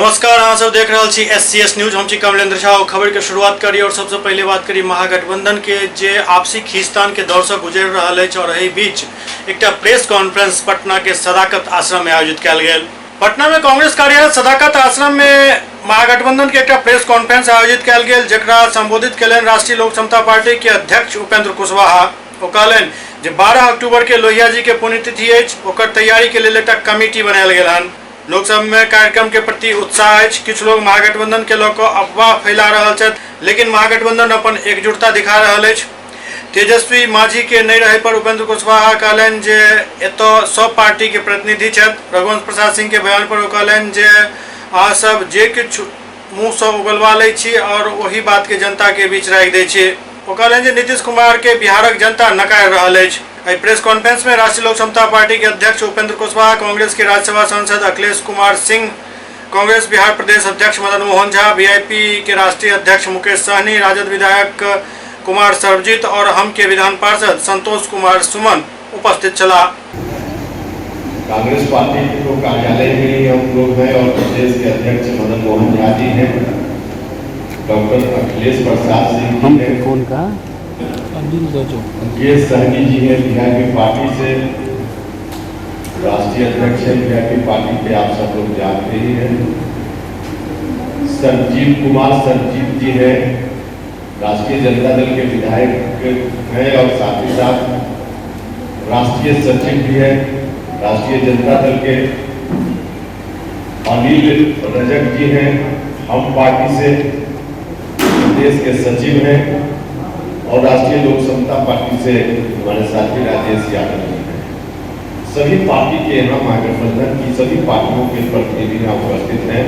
नमस्कार, अहाँ सब देख रहल छी SCS न्यूज। हम छी कमलेंद्र झा। खबर के शुरुआत करी और सबसे पहले बात करी महागठबंधन के जे आपसी खींचतान के दौर से गुजर रहा है और एहि बीच एक प्रेस कॉन्फ्रेंस पटना के सदाकत आश्रम में आयोजित किया गया। पटना में कांग्रेस कार्यालय सदाकत आश्रम में महागठबंधन के एक प्रेस कॉन्फ्रेंस आयोजित किया गया, जकरा संबोधित कयलनि राष्ट्रीय लोक समता पार्टी के अध्यक्ष उपेंद्र कुशवाहा। ओ कहलनि जे 12 अक्टूबर के लोहिया जी के पुण्यतिथि अछि, ओकर तैयारी के लेल एक कमिटी बनायल गेल हन। लोकसभा में कार्यक्रम के प्रति उत्साह अछि। किछु लोग महागठबंधन के लऽ कऽ अफवाह फैला रहल छथि, लेकिन महागठबंधन अपन एकजुटता दिखा रहल अछि। तेजस्वी माझी के नहीं रहे पर उपेंद्र कुशवाहा कहलनि जे एतऽ सब पार्टी के प्रतिनिधि छथि। रघुवंश प्रसाद सिंह के बयान पर ओ कहलनि जे अहाँ सब जे किछु मुँह से उगलवा लै छी और वही बात के जनता के बीच राखि दै छी। ओ कहलनि जे नीतीश कुमार के बिहारक जनता नकारी रहल अछि। प्रेस कॉन्फ्रेंस में राष्ट्रीय लोक समता पार्टी के अध्यक्ष उपेंद्र कुशवाहा, कांग्रेस के राज्यसभा सांसद अखिलेश कुमार सिंह, कांग्रेस बिहार प्रदेश अध्यक्ष मदन मोहन झा, वीआईपी के राष्ट्रीय अध्यक्ष मुकेश सहनी, राजद विधायक कुमार सर्वजीत और हम के विधान पार्षद संतोष कुमार सुमन उपस्थित चला। कांग्रेस पार्टी के कार्यालय में हम लोग हैं और प्रदेश के अध्यक्ष मदन मोहन झा जी हैं, डॉक्टर अखिलेश प्रसाद सिंह जी हैं, मुकेश सहनी जी है वीआईपी पार्टी से, राष्ट्रीय अध्यक्ष है वीआईपी पार्टी के, आप सब लोग जानते ही हैं। संजीव कुमार संजीव जी है, राष्ट्रीय जनता दल के विधायक हैं और साथ ही साथ राष्ट्रीय सचिव भी है राष्ट्रीय जनता दल के। अनिल रजक जी हैं, हम पार्टी से प्रदेश के सचिव हैं और राष्ट्रीय लोक समता पार्टी से हमारे साथी राजेश यादव जी हैं। सभी पार्टी के यहाँ महागठबंधन की सभी पार्टियों के प्रतिनिधि यहाँ उपस्थित हैं।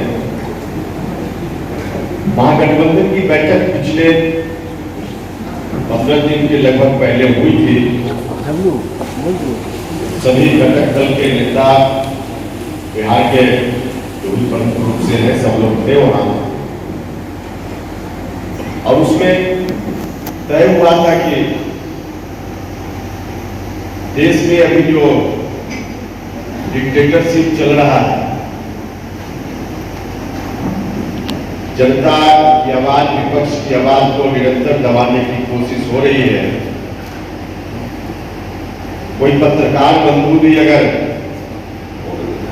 महागठबंधन की बैठक पिछले 15 दिन के लगभग पहले हुई थी। सभी घटक दल के नेता बिहार के जो भी प्रमुख रूप से हैं सब लोग थे वहाँ, और उसमें तय हुआ था कि देश में अभी जो डिक्टेटरशिप चल रहा है, जनता की आवाज, विपक्ष की आवाज को निरंतर दबाने की कोशिश हो रही है। कोई पत्रकार बंधु भी अगर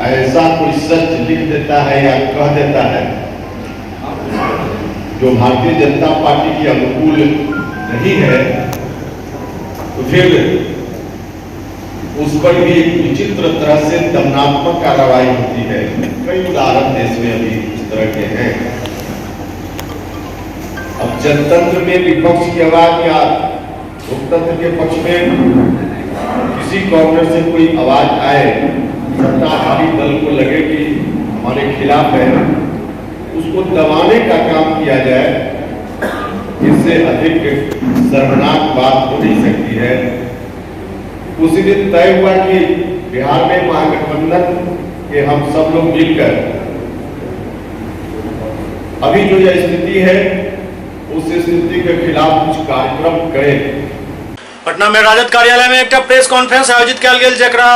ऐसा कोई सच लिख देता है या कह देता है जो भारतीय जनता पार्टी के अनुकूल नहीं है, तो फिर उस पर भी एक विचित्र तरह से दमनात्मक कार्रवाई होती है। कई उदाहरण देश में अभी इस तरह के हैं। अब जनतंत्र में विपक्ष की आवाज या लोकतंत्र के पक्ष में किसी कॉर्नर से कोई आवाज आए, सत्ताधारी दल को लगे कि हमारे खिलाफ है, उसको दबाने का काम किया जाए, इससे अधिक शर्मनाक बात हो नहीं सकती है। उसी दिन तय हुआ कि बिहार में महागठबंधन के हम सब लोग मिलकर अभी जो यह स्थिति है उस स्थिति के खिलाफ कुछ कार्यक्रम करें। पटना में राजद कार्यालय में एक प्रेस कॉन्फ्रेंस आयोजित किया गया, जकरा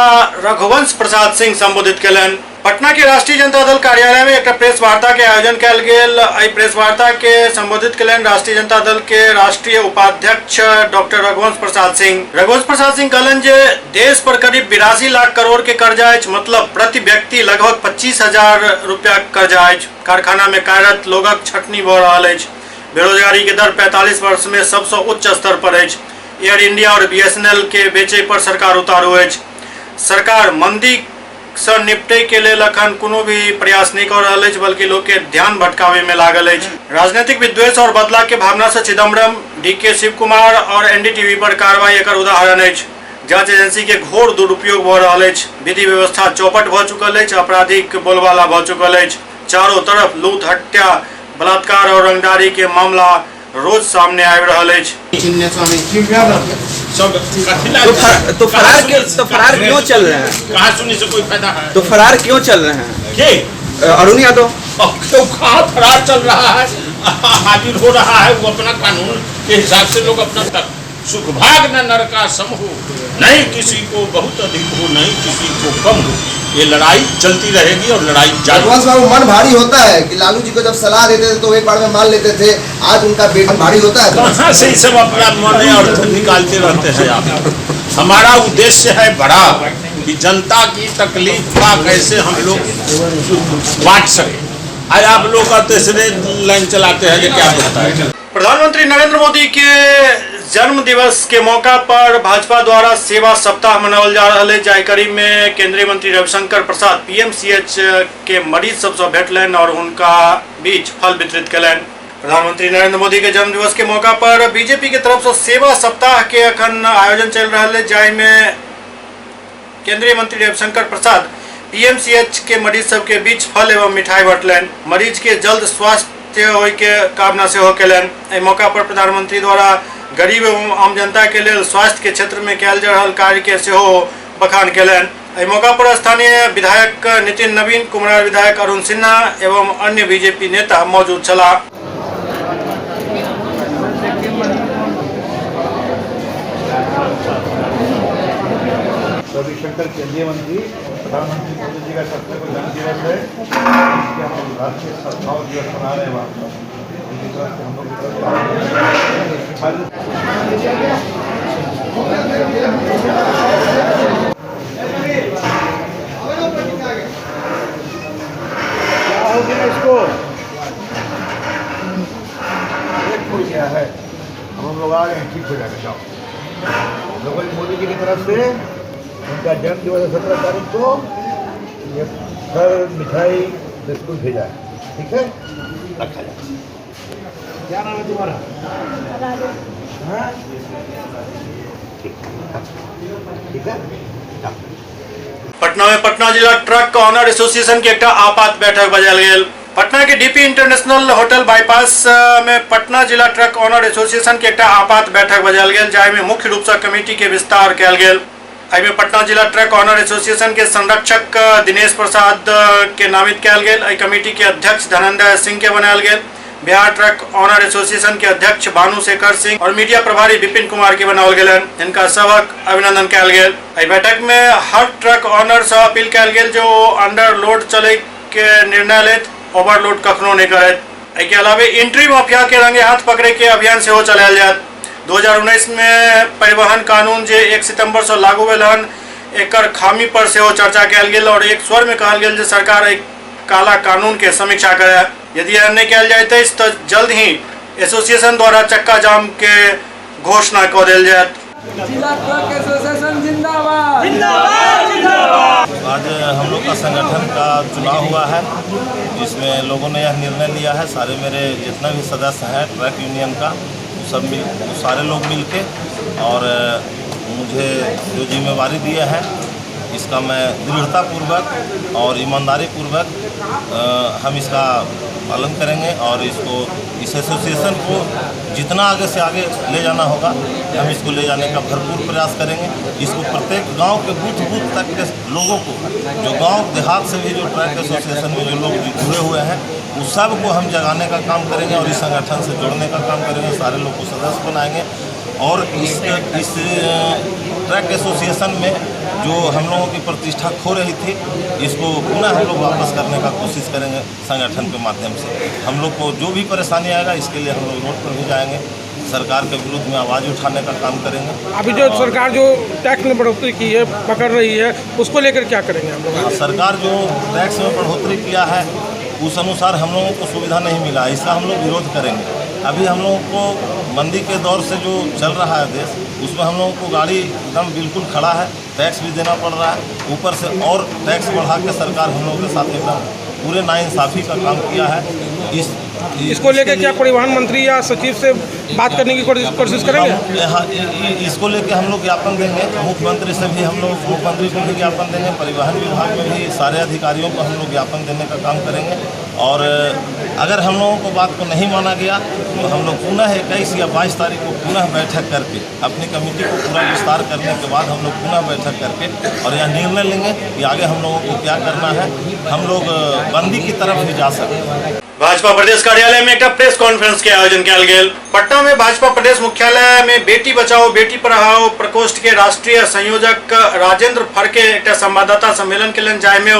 रघुवंश प्रसाद सिंह संबोधित कयलनि। पटना के राष्ट्रीय जनता दल कार्यालय में एक प्रेस वार्ता के आयोजन किया गया। प्रेस वार्ता के संबोधित कयलनि राष्ट्रीय जनता दल के राष्ट्रीय उपाध्यक्ष डॉक्टर रघुवंश प्रसाद सिंह। रघुवंश प्रसाद सिंह कहलनि जे देश पर करीब 82 लाख करोड़ के कर्जा अछि, मतलब प्रति व्यक्ति लगभग 25,000 रुपया कर्जा अछि। कारखाना में कार्यरत लोगक छटनी भऽ रहल अछि। बेरोजगारी के दर 45 वर्ष में सबसे उच्च स्तर पर अछि। एयर इंडिया और BSNL के बेचे पर सरकार उतारू अछि। सरकार मंदी से निपटे के लेल अखन कोनो भी प्रयास नहीं कर रहा है, बल्कि लोग के ध्यान भटकावे में लागल है। राजनीतिक विद्वेष और बदला के भावना से चिदम्बरम, DK शिव कुमार और NDTV पर कार्रवाई एक उदाहरण है। जांच एजेंसी के घोर दुरुपयोग भ रहा है। विधि व्यवस्था चौपट भ चुकल है, आपराधिक बोलबाला भ चुकल है। चारों तरफ लूट, हत्या, बलात्कार और रंगदारी के मामला रोज सामने आ रहा है। तो फरार क्यों चल रहे हैं? कहाँ सुनने से कोई फायदा है? तो फरार क्यों चल रहे हैं? के अरुण यादव तो कहाँ फरार चल रहा है? हाजिर हो रहा है, वो अपना कानून के हिसाब से लोग अपना सुख भाग न नरका सम हो, नहीं किसी को बहुत अधिक हो, नहीं किसी को कम हो। ये लड़ाई चलती रहेगी और लड़ाई जारी। रघुवंश बाबू, मन भारी होता है कि लालू जी को जब सलाह देते थे तो एक बार में मान लेते थे, आज उनका बेटा भारी होता है। कहाँ से सब अपना मन अर्थ निकालते रहते हैं आप। हमारा उद्देश्य है बड़ा कि जनता की तकलीफ का कैसे हम लोग बांट सके। आज आप लोग का तीसरे लाइन चलाते हैं, ये क्या होता है। प्रधानमंत्री नरेंद्र मोदी के जन्म दिवस के मौका पर भाजपा द्वारा सेवा सप्ताह मनावल जा रहा है। जानकारी में केंद्रीय मंत्री रविशंकर प्रसाद पीएमसीएच के मरीज सबसे भेटलन और उनका बीच फल वितरित कलन। प्रधानमंत्री नरेंद्र मोदी के जन्म दिवस के मौका पर बीजेपी के तरफ से सेवा सप्ताह के अखन आयोजन चल रहा है, जाय में केंद्रीय मंत्री रविशंकर प्रसाद पीएमसीएच के मरीज सबके बीच फल एवं मिठाई बांटलन। मरीज के जल्द स्वास्थ्य होय के कामना से हो केलन। एहि मौका पर प्रधानमंत्री द्वारा गरीब एवं आम जनता के लिए स्वास्थ्य के क्षेत्र में कयल जा रहल कार्य के सेहो बखान केलन। एहि मौका पर स्थानीय विधायक नितिन नवीन, कुमार विधायक अरुण सिन्हा एवं अन्य बीजेपी नेता मौजूद छला। रविशंकर केंद्रीय मंत्री, प्रधानमंत्री मोदी जी का 70वां जन्मदिवस है, इसके हम राष्ट्रीय सद्भाव दिवस मना रहे हैं। वहाँ हम लोग इसको एक गया है, हम लोग आ गए हैं, ठीक हो जाएगा। जाओ लोगों मोदी जी की तरफ से उनका जन्म दिवस है 17 तारीख को, ये फल मिठाई बिस्कुट भेजा है, ठीक है, रखा जाए। क्या नाम है तुम्हारा? ठीक है। पटना में पटना जिला ट्रक ऑनर एसोसिएशन के एक आपात बैठक बजायल गेल। पटना के डीपी इंटरनेशनल होटल बाईपास में पटना जिला ट्रक ऑनर एसोसिएशन के एक आपात बैठक बजायल गेल, जाय में मुख्य रूप से कमेटी के विस्तार कयल गेल। एहि में पटना जिला ट्रक ऑनर एसोसिएशन के संरक्षक दिनेश प्रसाद के नामित कयल गेल। एहि कमेटी के अध्यक्ष धनंजय सिंह के बनायल गेल। बिहार ट्रक ऑनर एसोसिएशन के अध्यक्ष भानु शेखर सिंह और मीडिया प्रभारी विपिन कुमार के बनाओल गेलन। इनका सबक अभिनंदन कयल गेल। एहि बैठक में हर ट्रक ऑनर से अपील कयल गेल जो अंडर लोड चले के निर्णय लेत, ओवरलोड कखनो नहीं करत। एहि के अलावे एंट्री माफिया के रंगे हाथ पकड़े के अभियान से हो चलायल जात। 2019 में परिवहन कानून जे 1 सितंबर से लागू भेल हन, एकर खामी पर से चर्चा कयल गेल और एक स्वर में कहल गेल जे सरकार एक काला कानून के समीक्षा करे। यदि यह नहीं कयल जाए तो जल्द ही एसोसिएशन द्वारा चक्का जाम के घोषणा कर देल जाए। जिला ट्रक एसोसिएशन जिंदाबाद जिंदाबाद जिंदाबाद। आज हम लोग का संगठन का चुनाव हुआ है, जिसमें लोगों ने यह निर्णय लिया है, सारे मेरे जितना भी सदस्य हैं ट्रक यूनियन का सारे लोग मिलके और मुझे जो जिम्मेवारी दिए हैं इसका मैं दृढ़तापूर्वक और ईमानदारीपूर्वक हम इसका पालन करेंगे और इस एसोसिएशन को जितना आगे से आगे ले जाना होगा हम इसको ले जाने का भरपूर प्रयास करेंगे। इसको प्रत्येक गांव के बूथ तक के लोगों को, जो गांव देहात से भी जो ट्रक एसोसिएशन में जो लोग जुड़े हुए हैं उस सब को हम जगाने का काम करेंगे और इस संगठन से जोड़ने का काम करेंगे। सारे लोग को सदस्य बनाएंगे और इस ट्रक एसोसिएशन में जो हम लोगों की प्रतिष्ठा खो रही थी इसको पुनः हम लोग वापस करने का कोशिश करेंगे संगठन के माध्यम से। हम लोग को जो भी परेशानी आएगा इसके लिए हम लोग रोड पर भी जाएंगे, सरकार के विरुद्ध में आवाज़ उठाने का काम करेंगे। अभी जो सरकार जो टैक्स में बढ़ोतरी की है, पकड़ रही है, उसको लेकर क्या करेंगे हम लोग? सरकार जो टैक्स में बढ़ोतरी किया है उस अनुसार हम लोगों को सुविधा नहीं मिला, इसका हम लोग विरोध करेंगे। अभी हम लोगों को मंदी के दौर से जो चल रहा है देश, उसमें हम लोगों को गाड़ी एकदम बिल्कुल खड़ा है, टैक्स भी देना पड़ रहा है, ऊपर से और टैक्स बढ़ा के सरकार हम लोगों के साथ एकदम पूरे नाइंसाफ़ी का काम किया है। इसको लेकर क्या परिवहन मंत्री या सचिव से बात करने की कोशिश करेंगे? हाँ, इसको लेकर हम लोग ज्ञापन देंगे, मुख्यमंत्री से भी हम लोग मुख्यमंत्री को भी ज्ञापन देंगे, परिवहन विभाग में भी सारे अधिकारियों को हम लोग ज्ञापन देने का काम करेंगे। और अगर हम लोगों को बात को नहीं माना गया तो हम लोग पुनः 21 या 22 तारीख को पुनः बैठक करके अपनी कमेटी को पूरा विस्तार करने के बाद हम लोग पुनः बैठक करके और यह निर्णय लेंगे कि आगे हम लोगों को क्या करना है। हम लोग बंदी की तरफ भी जा सकते हैं। भाजपा प्रदेश कार्यालय में एक प्रेस कॉन्फ्रेंस के आयोजन किया गेल। पटना में भाजपा प्रदेश मुख्यालय में बेटी बचाओ बेटी पढ़ाओ प्रकोष्ठ के राष्ट्रीय संयोजक राजेंद्र फड़के एक संवाददाता सम्मेलन के लिए जाय में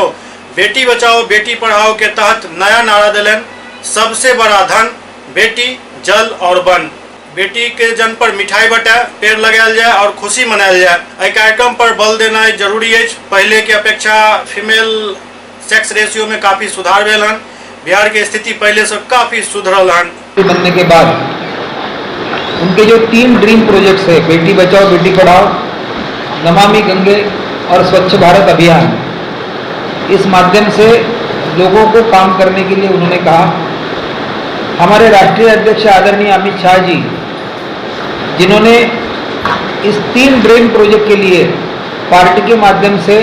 बेटी बचाओ बेटी पढ़ाओ के तहत नया नारा दिलन, सबसे बड़ा धन बेटी जल और वन। बेटी के जन्म पर मिठाई बटाए, पेड़ लगायल जाए और खुशी मनायल जाए। एहि कार्यक्रम पर बल देना जरूरी है। पहले के अपेक्षा फीमेल सेक्स रेशियो में काफी सुधार भेल हन। बिहार की स्थिति पहले से काफी सुधरल हन। बनने के बाद उनके जो 3 ड्रीम प्रोजेक्ट्स है, बेटी बचाओ बेटी पढ़ाओ, नमामि गंगे और स्वच्छ भारत अभियान, इस माध्यम से लोगों को काम करने के लिए उन्होंने कहा। हमारे राष्ट्रीय अध्यक्ष आदरणीय अमित शाह जी, जिन्होंने इस 3 ड्रीम प्रोजेक्ट के लिए पार्टी के माध्यम से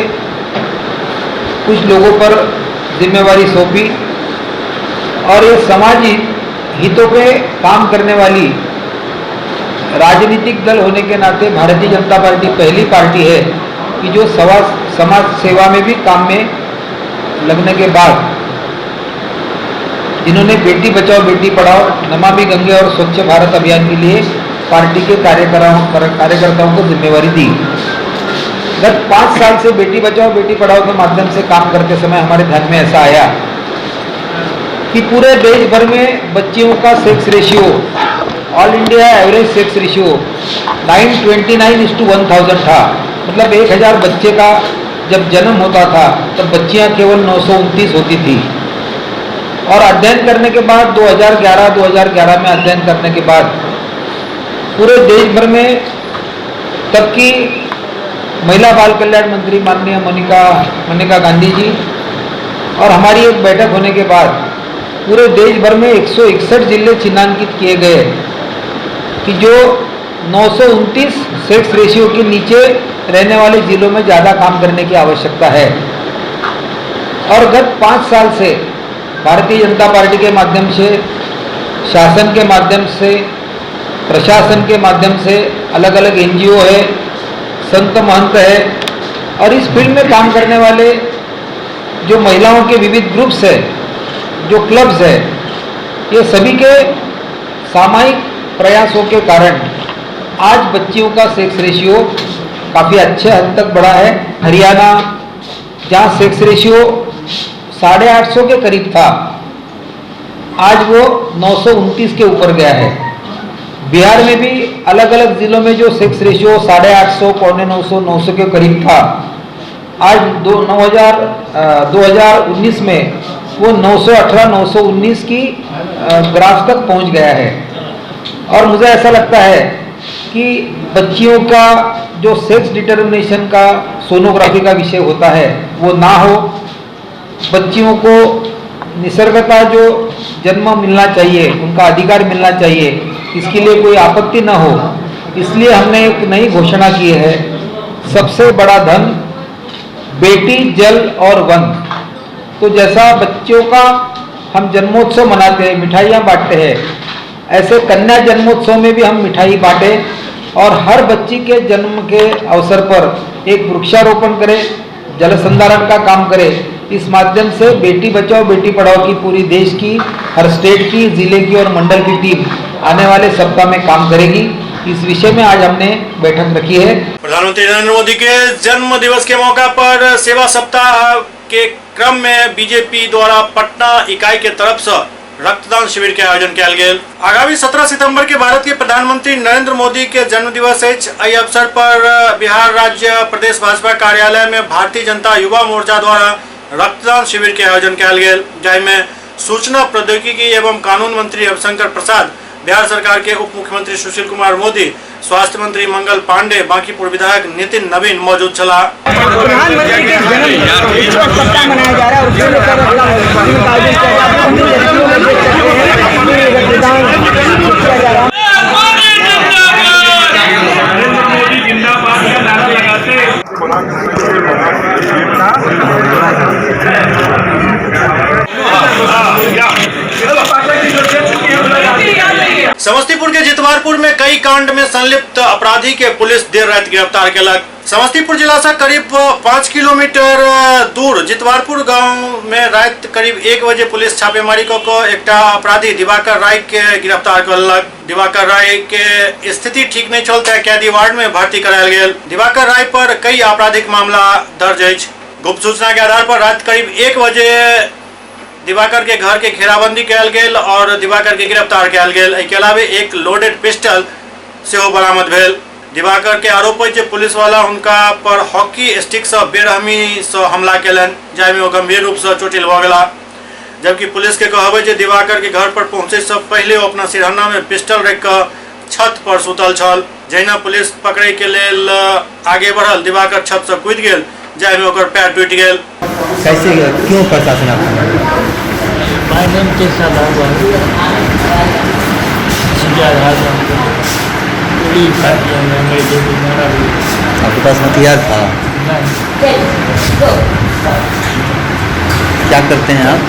कुछ लोगों पर जिम्मेवारी सौंपी और ये समाज हितों पे काम करने वाली राजनीतिक दल होने के नाते भारतीय जनता पार्टी पहली पार्टी है कि जो समाज सेवा में भी काम में लगने के बाद जिन्होंने बेटी बचाओ बेटी पढ़ाओ, नमामि गंगे और स्वच्छ भारत अभियान के लिए पार्टी के कार्यकर्ताओं को जिम्मेवारी दी। गत 5 साल से बेटी बचाओ बेटी पढ़ाओ के माध्यम से काम करते समय हमारे ध्यान में ऐसा आया कि पूरे देश भर में बच्चियों का sex ratio, all India average sex ratio 929:1000 था। मतलब 1000 बच्चे का जब जन्म होता था तब बच्चियां केवल 929 होती थी। और अध्ययन करने के बाद 2011 में अध्ययन करने के बाद पूरे देश भर में तब की महिला बाल कल्याण मंत्री माननीय मनिका गांधी जी और हमारी एक बैठक होने के बाद पूरे देश भर में 161 जिले चिन्हांकित किए गए कि जो 929 सेक्स रेशियो के नीचे रहने वाले जिलों में ज़्यादा काम करने की आवश्यकता है। और गत 5 साल से भारतीय जनता पार्टी के माध्यम से, शासन के माध्यम से, प्रशासन के माध्यम से, अलग अलग NGO है, संत महंत है और इस फील्ड में काम करने वाले जो महिलाओं के विविध ग्रुप्स है, जो क्लब्स है, ये सभी के सामूहिक प्रयासों के कारण आज बच्चियों का सेक्स रेशियो काफ़ी अच्छे हद तक बढ़ा है। हरियाणा जहाँ सेक्स रेशियो 850 के करीब था, आज वो 929 के ऊपर गया है। बिहार में भी अलग अलग जिलों में जो सेक्स रेशियो 850, 950, 900 के करीब था, आज 2019 में वो 918, 919 की ग्राफ तक पहुंच गया है। और मुझे ऐसा लगता है कि बच्चियों का जो सेक्स डिटर्मिनेशन का सोनोग्राफी का विषय होता है वो ना हो, बच्चियों को निसर्गता जो जन्म मिलना चाहिए, उनका अधिकार मिलना चाहिए, इसके लिए कोई आपत्ति ना हो। इसलिए हमने एक नई घोषणा की है, सबसे बड़ा धन बेटी जल और वन। तो जैसा बच्चों का हम जन्मोत्सव मनाते हैं, मिठाइयाँ बांटते हैं, ऐसे कन्या जन्मोत्सव में भी हम मिठाई बांटे और हर बच्ची के जन्म के अवसर पर एक वृक्षारोपण करें, जल संधारण का काम करें। इस माध्यम से बेटी बचाओ बेटी पढ़ाओ की पूरी देश की, हर स्टेट की, जिले की और मंडल की टीम आने वाले सप्ताह में काम करेगी। इस विषय में आज हमने बैठक रखी है। प्रधानमंत्री नरेंद्र मोदी के जन्म दिवस के मौका पर सेवा सप्ताह के क्रम में बीजेपी द्वारा पटना इकाई के तरफ से रक्तदान शिविर के आयोजन किया गेल। आगामी 17 सितंबर के भारत के प्रधानमंत्री नरेंद्र मोदी के जन्म दिवस है। एहि अवसर पर बिहार राज्य प्रदेश भाजपा कार्यालय में भारतीय जनता युवा मोर्चा द्वारा रक्तदान शिविर के आयोजन किया गेल, जाहिमे सूचना प्रौद्योगिकी एवं कानून मंत्री रविशंकर प्रसाद, बिहार सरकार के उप मुख्यमंत्री सुशील कुमार मोदी, स्वास्थ्य मंत्री मंगल पांडे, बांकीपुर विधायक नितिन नवीन मौजूद चला। प्रधानमंत्री के जन्म सप्ताह मनाया जा रहा है, उसको लेकर आयोजन किया जा रहा है। समस्तीपुर के जितवार झंझारपुर में कई कांड में संलिप्त अपराधी के पुलिस देर रात गिरफ्तार केलक। समस्तीपुर जिला से करीब 5 किलोमीटर दूर जितवारपुर गांव में रात करीब 1 बजे पुलिस छापेमारी को एक अपराधी दिवाकर राय के गिरफ्तार करलक। दिवाकर राय के स्थिति ठीक नहीं चलते कैदी वार्ड में भर्ती करायल गेल। दिवाकर राय पर कई आपराधिक मामला दर्ज है। गुप्त सूचना के आधार पर रात करीब 1 बजे दिवाकर के घर के घेराबंदी कयल गेल और दिवाकर के गिरफ्तार कयल गेल। एके अलावे एक लोडेड पिस्टल सेहो बरामद भेल। दिवाकर के आरोप है जे पुलिस वाला उनका पर हॉकी स्टिक से बेरहमी से हमला केलन, जाहिमे वो गंभीर रूप से चोटिल भ गेला। जबकि पुलिस के कहबै जे दिवाकर के घर पर पहुंचे से पहले वो अपना सिरहाना में पिस्टल रख कर छत पर सुतल छल। जहिना पुलिस पकड़े के लेल आगे बढ़ल, दिवाकर छत से कूद गेल, जाहिमे ओकर पैर टूट गेल। कैसे क्यों प्रशासन आपको आपके पास हथियार था? क्या करते हैं आप?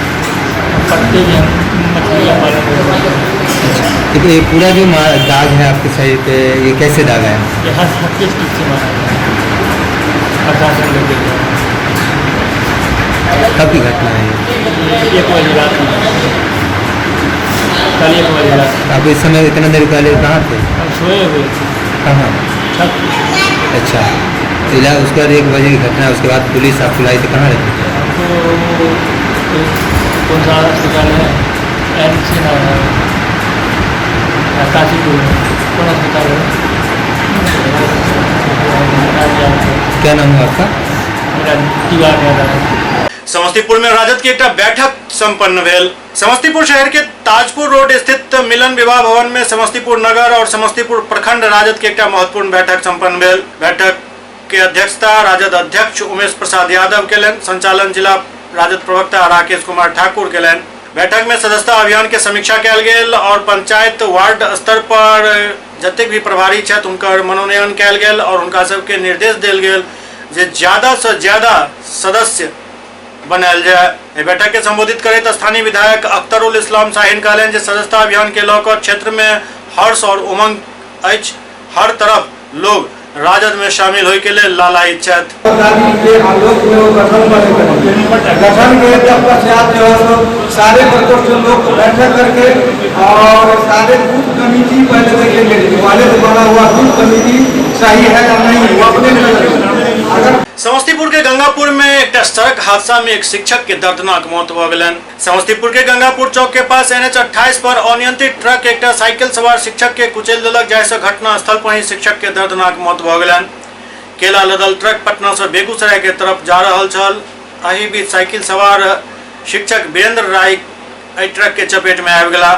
तो ये पूरा जो दाग है आपके शरीर पे, ये कैसे दाग है? कब की घटना है ये? 1 बजे रात में, कल 1 बजे रात। आप इस समय इतना देर पहले कहाँ थे? हम सोए हुए थे। कहाँ? छत। अच्छा, इला उसके बाद 1 बजे की घटना, उसके बाद पुलिस आपको लाई तो कहाँ रहती? हमको कौन सा अस्पताल है, एनसी नाम है, काशीपुर में कौन अस्पताल है? क्या नाम है आपका? मेरा दीवार है। समस्तीपुर में राजद की एक बैठक संपन्न भेल। समस्तीपुर शहर के ताजपुर रोड स्थित मिलन विवाह भवन में समस्तीपुर नगर और समस्तीपुर प्रखंड राजद की एक महत्वपूर्ण बैठक संपन्न भेल। बैठक के अध्यक्षता राजद अध्यक्ष उमेश प्रसाद यादव केलन। संचालन जिला राजद प्रवक्ता राकेश कुमार ठाकुर केलन। बैठक में सदस्यता अभियान के समीक्षा कयल गेल और पंचायत वार्ड स्तर पर जतेक भी प्रभारी छथि उनकर मनोनयन कयल गेल और उनका सबके निर्देश देल गेल जे ज्यादा से ज्यादा सदस्य बनायल जाए। बैठक के संबोधित करैत स्थानीय विधायक अख्तरुल इस्लाम शाहीन कहलनि जे सदस्यता अभियान के लऽ कऽ क्षेत्र में हर्ष और उमंग अछि। हर तरफ लोग राजद में शामिल होय के लिए लालायित छथि। गठन के जब पश्चात जो है सारे वर्गों से लोग बैठक करके और सारे बूथ कमेटी पहले देखेंगे वाले से बना हुआ बूथ कमेटी सही है या नहीं, वो अपने समस्तीपुर के गंगापुर में एक सड़क हादसा में एक शिक्षक के दर्दनाक मौत भ गेलन। समस्तीपुर के गंगापुर चौक के पास NH 28 पर अनियंत्रित ट्रक एक साइकिल सवार शिक्षक के कुचल देलक, जाहिसे घटना स्थल पर ही शिक्षक के दर्दनाक मौत भ गेलन। केला लदल ट्रक पटना से बेगूसराय के तरफ जा रहल छल। एहि बीच साइकिल सवार शिक्षक वीरेंद्र राय ट्रक के चपेट में आबि गेला।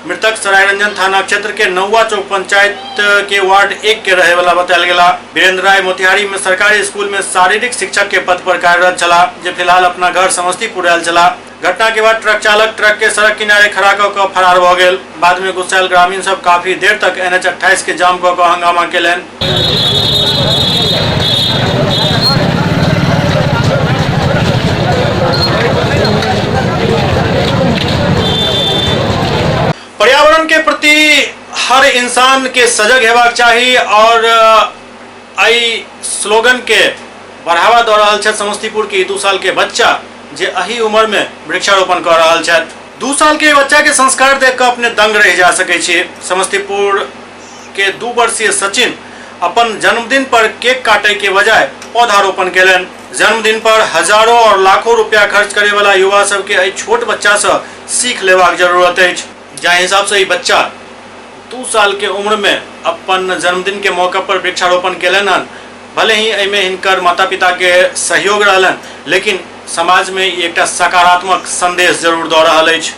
मृतक सरायरंजन थाना क्षेत्र के नौवा चौक पंचायत के वार्ड 1 के रहे वाला बतायल गेला। वीरेंद्र राय मोतिहारी में सरकारी स्कूल में शारीरिक शिक्षक के पद पर कार्यरत चला, जो फिलहाल अपना घर समस्तीपुर आयल चला। घटना के बाद ट्रक चालक ट्रक के सड़क किनारे खड़ा कऽ फरार भ गेल। बाद में गुस्सायल ग्रामीण सब काफी देर तक NH 28 के जाम कऽ हंगामा केलनि। पर्यावरण के प्रति हर इंसान के सजग हेबाक चाही और आई स्लोगन के बढ़ावा दऽ रहल छथि समस्तीपुर के 2 साल के बच्चा जे एही उम्र में वृक्षारोपण कर रहल छथि। 2 साल के बच्चा के संस्कार देख कऽ अपने दंग रह जा सकै छी। समस्तीपुर के 2 वर्षीय सचिन अपन जन्मदिन पर केक काटे के बजाय पौधारोपण केलन। जन्मदिन पर हजारों और लाखों रुपया खर्च करे वाला युवा सबके एहि छोट बच्चा से सीख लेबाक जरूरत अछि। जाहि हिसाब से बच्चा 2 साल के उम्र में अपन जन्मदिन के मौका पर वृक्षारोपण केलन हन, भले ही एहिमे हिनकर माता पिता के सहयोग रहलन, लेकिन समाज में एक सकारात्मक संदेश जरूर दऽ रहल अछि।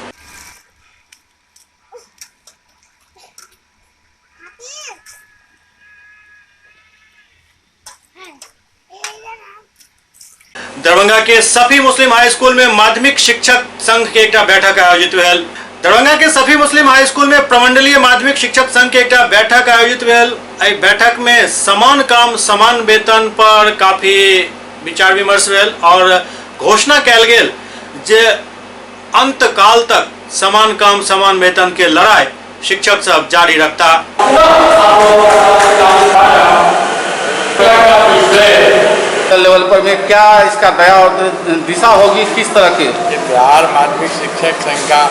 दरभंगा के सफी मुस्लिम हाई स्कूल में माध्यमिक शिक्षक संघ के एक बैठक आयोजित भेल। दरभंगा के सफी मुस्लिम हाई स्कूल में प्रमंडलीय माध्यमिक शिक्षक संघ के एक बैठक आयोजित भेल। एहि बैठक में समान काम समान वेतन पर काफी विचार विमर्श भेल और घोषणा कयल गेल जे अंत काल तक समान काम समान वेतन के लड़ाई शिक्षक सब जारी रखता। लेवल पर में क्या इसका दया और दिशा होगी, किस तरह की? बिहार माध्यमिक शिक्षक संघ का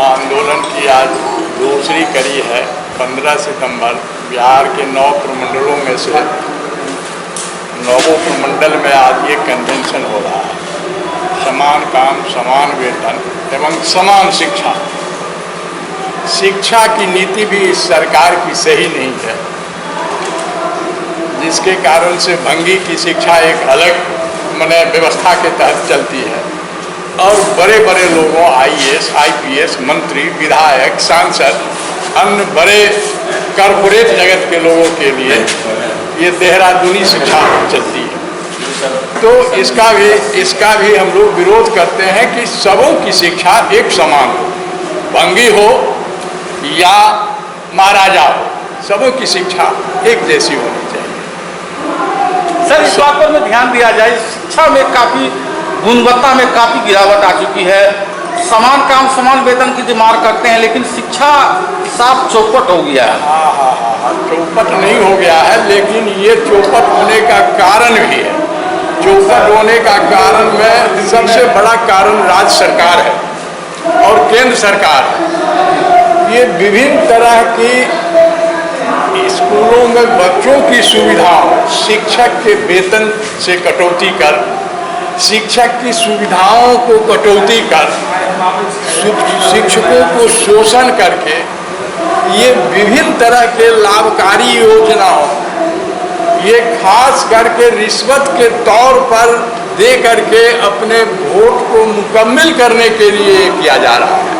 आंदोलन की आज दूसरी कड़ी है। 15 सितंबर बिहार के 9 प्रमंडलों में से 9 प्रमंडल में आज ये कन्वेंशन हो रहा है। समान काम, समान वेतन एवं समान शिक्षा। शिक्षा की नीति भी इस सरकार की सही नहीं है, जिसके कारण से भंगी की शिक्षा एक अलग व्यवस्था के तहत चलती है और बड़े बड़े लोगों IAS, IPS, मंत्री, विधायक, सांसद, अन्य बड़े कॉरपोरेट जगत के लोगों के लिए ये देहरादूनी शिक्षा चलती है। तो इसका भी हम लोग विरोध करते हैं कि सबों की शिक्षा एक समान हो, भंगी हो या महाराजा हो, सबों की शिक्षा एक जैसी होनी चाहिए। सर, इस बात पर ध्यान दिया जाए, शिक्षा में काफ़ी गुणवत्ता में काफ़ी गिरावट आ चुकी है। समान काम समान वेतन की मांग करते हैं, लेकिन शिक्षा साफ चौपट हो गया है। हाँ, चौपट नहीं हो गया है, लेकिन ये चौपट होने का कारण भी है। चौपट होने का कारण में सबसे बड़ा कारण राज्य सरकार है और केंद्र सरकार है। ये विभिन्न तरह की स्कूलों में बच्चों की सुविधाओं, शिक्षक के वेतन से कटौती कर, शिक्षक की सुविधाओं को कटौती कर, शिक्षकों को शोषण करके ये विभिन्न तरह के लाभकारी योजनाओं, ये खास करके रिश्वत के तौर पर दे करके अपने वोट को मुकम्मल करने के लिए किया जा रहा है।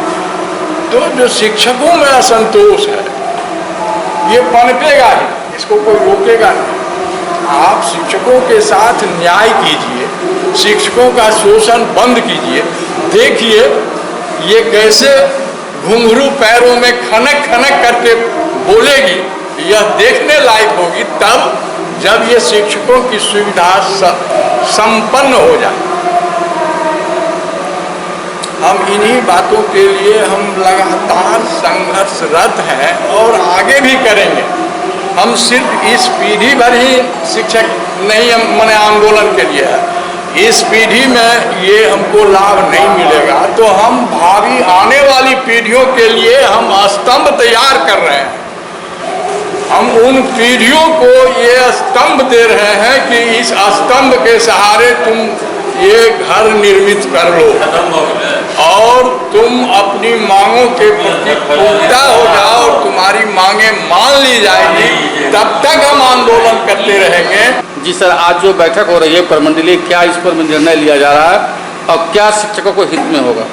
तो जो शिक्षकों में असंतोष है ये पनपेगा ही, इसको कोई रोकेगा नहीं। आप शिक्षकों के साथ न्याय कीजिए, शिक्षकों का शोषण बंद कीजिए। देखिए ये कैसे घुंघरू पैरों में खनक खनक करके बोलेगी, यह देखने लायक होगी तब जब ये शिक्षकों की सुविधा संपन्न हो जाए। हम इन्हीं बातों के लिए हम लगातार संघर्षरत हैं और आगे भी करेंगे। हम सिर्फ इस पीढ़ी भर ही शिक्षक नहीं हम आंदोलन के लिए है, इस पीढ़ी में ये हमको लाभ नहीं मिलेगा तो हम भावी आने वाली पीढ़ियों के लिए हम स्तंभ तैयार कर रहे हैं। हम उन पीढ़ियों को ये स्तंभ दे रहे हैं कि इस स्तंभ के सहारे तुम ये घर निर्मित कर लो और तुम अपनी मांगों के प्रति पुख्ता हो जाओ और तुम्हारी मांगे मान ली जाएगी, तब तक हम आंदोलन करते रहेंगे। जी सर, आज जो बैठक हो रही है प्रमंडलीय, क्या इस पर निर्णय लिया जा रहा है और क्या शिक्षकों को हित में होगा?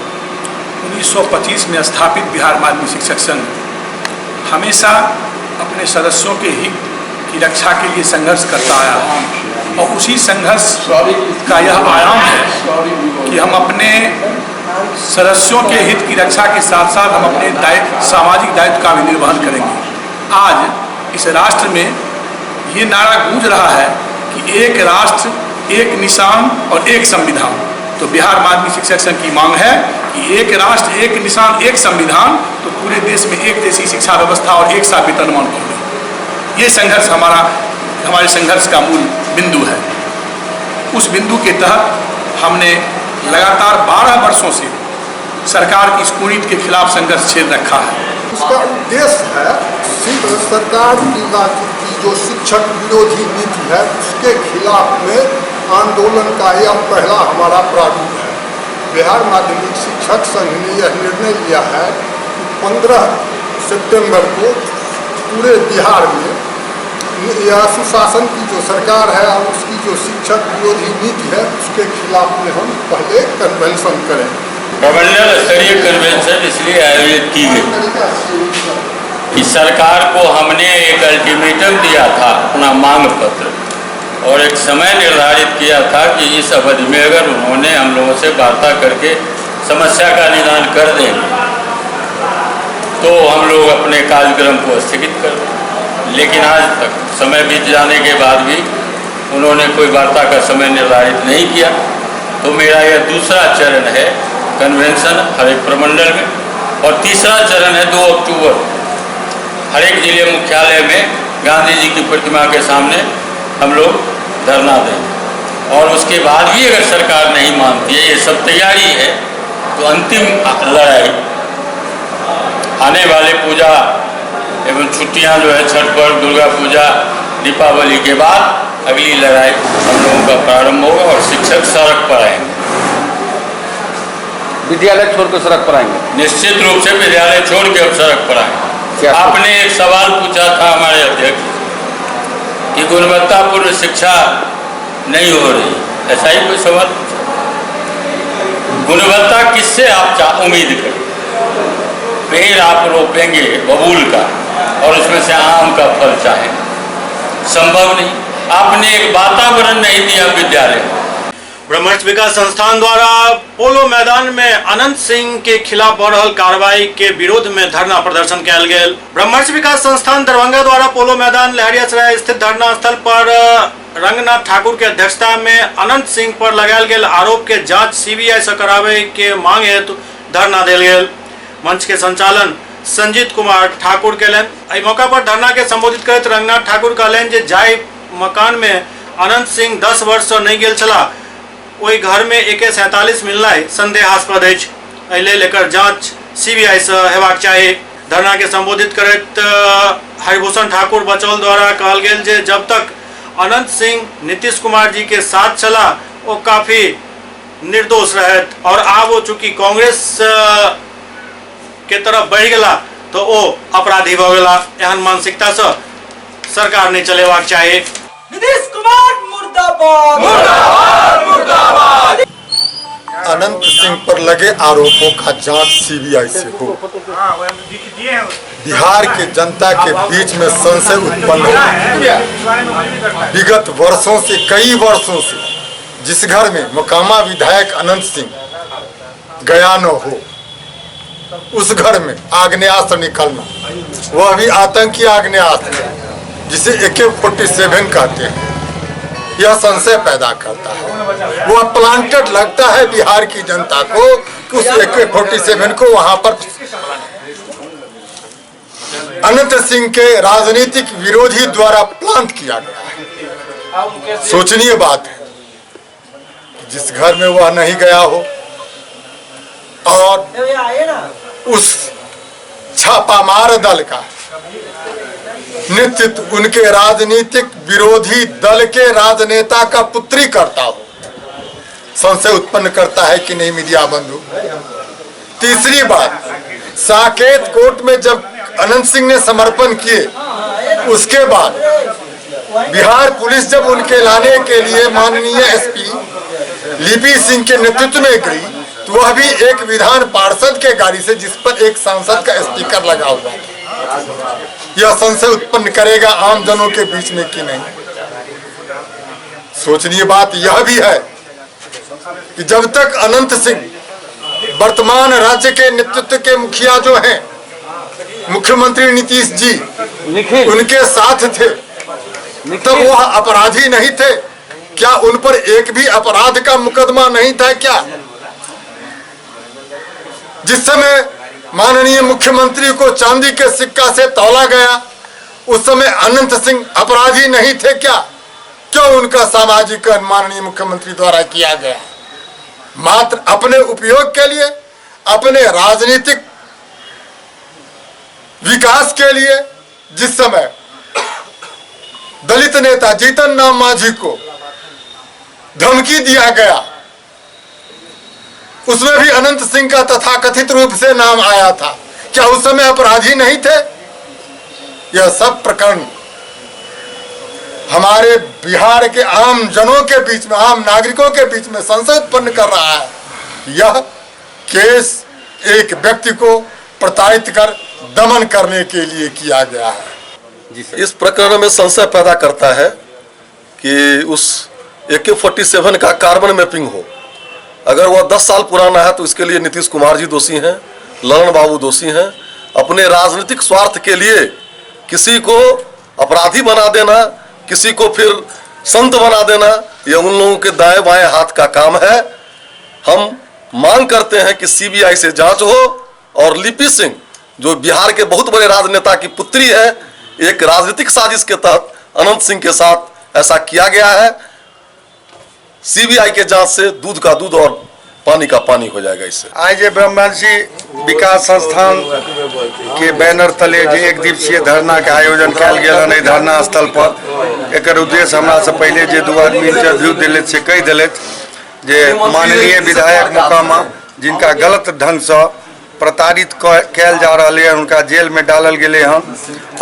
1925 में स्थापित बिहार माध्यमिक शिक्षक संघ हमेशा अपने सदस्यों के हित की रक्षा के लिए संघर्ष करता आया है और उसी संघर्ष का यह आयाम है कि हम अपने सदस्यों के हित की रक्षा के साथ साथ हम अपने सामाजिक दायित्व का भी निर्वहन करेंगे। आज इस राष्ट्र में ये नारा गूंज रहा है कि एक राष्ट्र, एक निशान और एक संविधान। तो बिहार माध्यमिक शिक्षक संघ की मांग है कि एक राष्ट्र, एक निशान, एक संविधान, तो पूरे देश में एक जैसी शिक्षा व्यवस्था और एक सा वेतनमान होगी। ये संघर्ष हमारे संघर्ष का मूल बिंदु है। उस बिंदु के तहत हमने लगातार 12 वर्षों से सरकार की इस कुनीति के खिलाफ संघर्ष छेड़ रखा है। उसका उद्देश्य है सिर्फ सरकार की जो शिक्षक विरोधी नीति है उसके खिलाफ में आंदोलन का यह पहला हमारा प्रारूप है। बिहार माध्यमिक शिक्षक संघ ने यह निर्णय लिया है कि 15 सितंबर को पूरे बिहार में यह सुशासन की जो सरकार है और उसकी जो शिक्षक विरोधी नीति है उसके खिलाफ में हम पहले कन्वेंशन करें। प्रमंडल स्तरीय कन्वेंशन इसलिए आयोजित की गई कि सरकार को हमने एक अल्टीमेटम दिया था, अपना मांग पत्र, और एक समय निर्धारित किया था कि इस अवधि में अगर उन्होंने हम लोगों से वार्ता करके समस्या का निदान कर देंगे तो हम लोग अपने कार्यक्रम को स्थगित कर दें। लेकिन आज तक समय बीत जाने के बाद भी उन्होंने कोई वार्ता का समय निर्धारित नहीं किया। तो मेरा यह दूसरा चरण है कन्वेंशन हर एक प्रमंडल में, और तीसरा चरण है 2 अक्टूबर, हर एक जिले मुख्यालय में गांधी जी की प्रतिमा के सामने हम लोग धरना दें। और उसके बाद भी अगर सरकार नहीं मानती है, ये सब तैयारी है, तो अंतिम लड़ाई आने वाले पूजा एवं छुट्टियां जो है छठ पर्व, दुर्गा पूजा, दीपावली के बाद अगली लड़ाई हम लोगों का प्रारंभ होगा और शिक्षक सड़क पर आएंगे। विद्यालय छोड़कर सड़क पर आएंगे? निश्चित रूप से विद्यालय छोड़ के अब सड़क पर आएंगे। आपने एक सवाल पूछा था हमारे अध्यक्ष कि गुणवत्तापूर्ण शिक्षा नहीं हो रही, ऐसा ही कोई सवाल पूछा? गुणवत्ता किससे आप उम्मीद करें? पेड़ आप रोपेंगे बबूल का और उसमें से आम का फल चाहें, संभव नहीं। आपने एक वातावरण नहीं दिया विद्यालय। ब्रह्मर्ष विकास संस्थान द्वारा पोलो मैदान में अनंत सिंह के खिलाफ बढ़ रहल कार्रवाई के विरोध में धरना प्रदर्शन कयल गेल। ब्रह्मर्ष विकास संस्थान दरभंगा द्वारा पोलो मैदान लहरियासराय स्थित धरना स्थल पर रंगनाथ ठाकुर के अध्यक्षता में अनंत सिंह पर लगायल गेल आरोप के जांच सीबीआई से करावे के मांग हेतु धरना देल गेल। मंच के संचालन संजीत कुमार ठाकुर केलन। एहि मौका पर धरना के संबोधित करत रंगनाथ ठाकुर कहलन जे जाय मकान में अनंत सिंह 10 वर्ष से नहीं गेल छला, ओहि घर में AK-47 मिलनाइ संदेहास्पद अछि। एहि लेल एकर जांच सीबीआई से हेबाक चाही। धरना के संबोधित करत हरिभूषण ठाकुर बचौल द्वारा कहल गेल जे जब तक अनंत सिंह नीतीश कुमार जी के साथ चला वो काफी निर्दोष रहत और आब वो चूंकि कांग्रेस के तरफ बढ़ गला तो वो अपराधी भ गला। एहन मानसिकता से सरकार ने चलेबाक चाही। नीतीश कुमार मुर्दाबाद, मुर्दाबाद, मुर्दाबाद। अनंत सिंह पर लगे आरोपों का जांच सीबीआई से हो। बिहार के जनता के बीच में संशय उत्पन्न है। विगत वर्षों से, कई वर्षों से जिस घर में मोकामा विधायक अनंत सिंह गया न हो, उस घर में आग्नेयास्त्र निकलना, वह भी आतंकी आग्नेयास्त्र जिसे AK-47 कहते हैं, यह संशय पैदा करता है। वह प्लांटेड लगता है बिहार की जनता को कि उस AK-47 को वहां पर अनंत सिंह के राजनीतिक विरोधी द्वारा प्लांट किया गया है। सोचनीय बात है, जिस घर में वह नहीं गया हो और उस छापामार दल का नेतृत्व उनके राजनीतिक विरोधी दल के राजनेता का पुत्री करता हो, संशय उत्पन्न करता है कि नहीं मीडिया बंधु। तीसरी बात, साकेत कोर्ट में जब अनंत सिंह ने समर्पण किए, उसके बाद बिहार पुलिस जब उनके लाने के लिए माननीय SP लिपि सिंह के नेतृत्व में गई, तो वह भी एक विधान पार्षद के गाड़ी से, जिस पर एक सांसद का स्टिकर लगा हुआ था। यह संशय उत्पन्न करेगा आम जनों के बीच में कि नहीं। सोचनीय बात यह भी है कि जब तक अनंत सिंह वर्तमान राज्य के नेतृत्व के मुखिया जो हैं, मुख्यमंत्री नीतीश जी, उनके साथ थे, तब वह अपराधी नहीं थे क्या? उन पर एक भी अपराध का मुकदमा नहीं था क्या? जिस समय माननीय मुख्यमंत्री को चांदी के सिक्का से तौला गया, उस समय अनंत सिंह अपराधी नहीं थे क्या? क्यों उनका सामाजिकरण माननीय मुख्यमंत्री द्वारा किया गया? मात्र अपने उपयोग के लिए, अपने राजनीतिक विकास के लिए। जिस समय दलित नेता जीतन राम मांझी को धमकी दिया गया, उसमें भी अनंत सिंह का तथाकथित रूप से नाम आया था, क्या उस समय अपराधी नहीं थे? यह सब प्रकरण हमारे बिहार के आम जनों के बीच में, आम नागरिकों के बीच में संशय उत्पन्न कर रहा है। यह केस एक व्यक्ति को प्रताड़ित कर दमन करने के लिए किया गया है। इस प्रकरण में संशय पैदा करता है कि उस AK-47 का कार्बन मैपिंग हो। अगर वह 10 साल पुराना है तो इसके लिए नीतीश कुमार जी दोषी हैं, ललन बाबू दोषी हैं। अपने राजनीतिक स्वार्थ के लिए किसी को अपराधी बना देना, किसी को फिर संत बना देना, यह उन लोगों के दाएं बाएं हाथ का काम है। हम मांग करते हैं कि CBI से जांच हो और लिपि सिंह जो बिहार के बहुत बड़े राजनेता की पुत्री है, एक राजनीतिक साजिश के तहत अनंत सिंह के साथ ऐसा किया गया है। सीबीआई के जांच से दूध का दूध और पानी का पानी हो जाएगा। इससे आज ब्रह्मवंशी विकास संस्थान के बैनर तले जे एक दिवसीय धरना के आयोजन कल गया धरना स्थल पर। एक उद्देश्य हमरा से पहले जे दू आदमी इंटरव्यू दिले से कह दिले जे माननीय विधायक मोकामा जिनका गलत ढंग से प्रताड़ित कल जा रहा है, उनका जेल में डालल गए हैं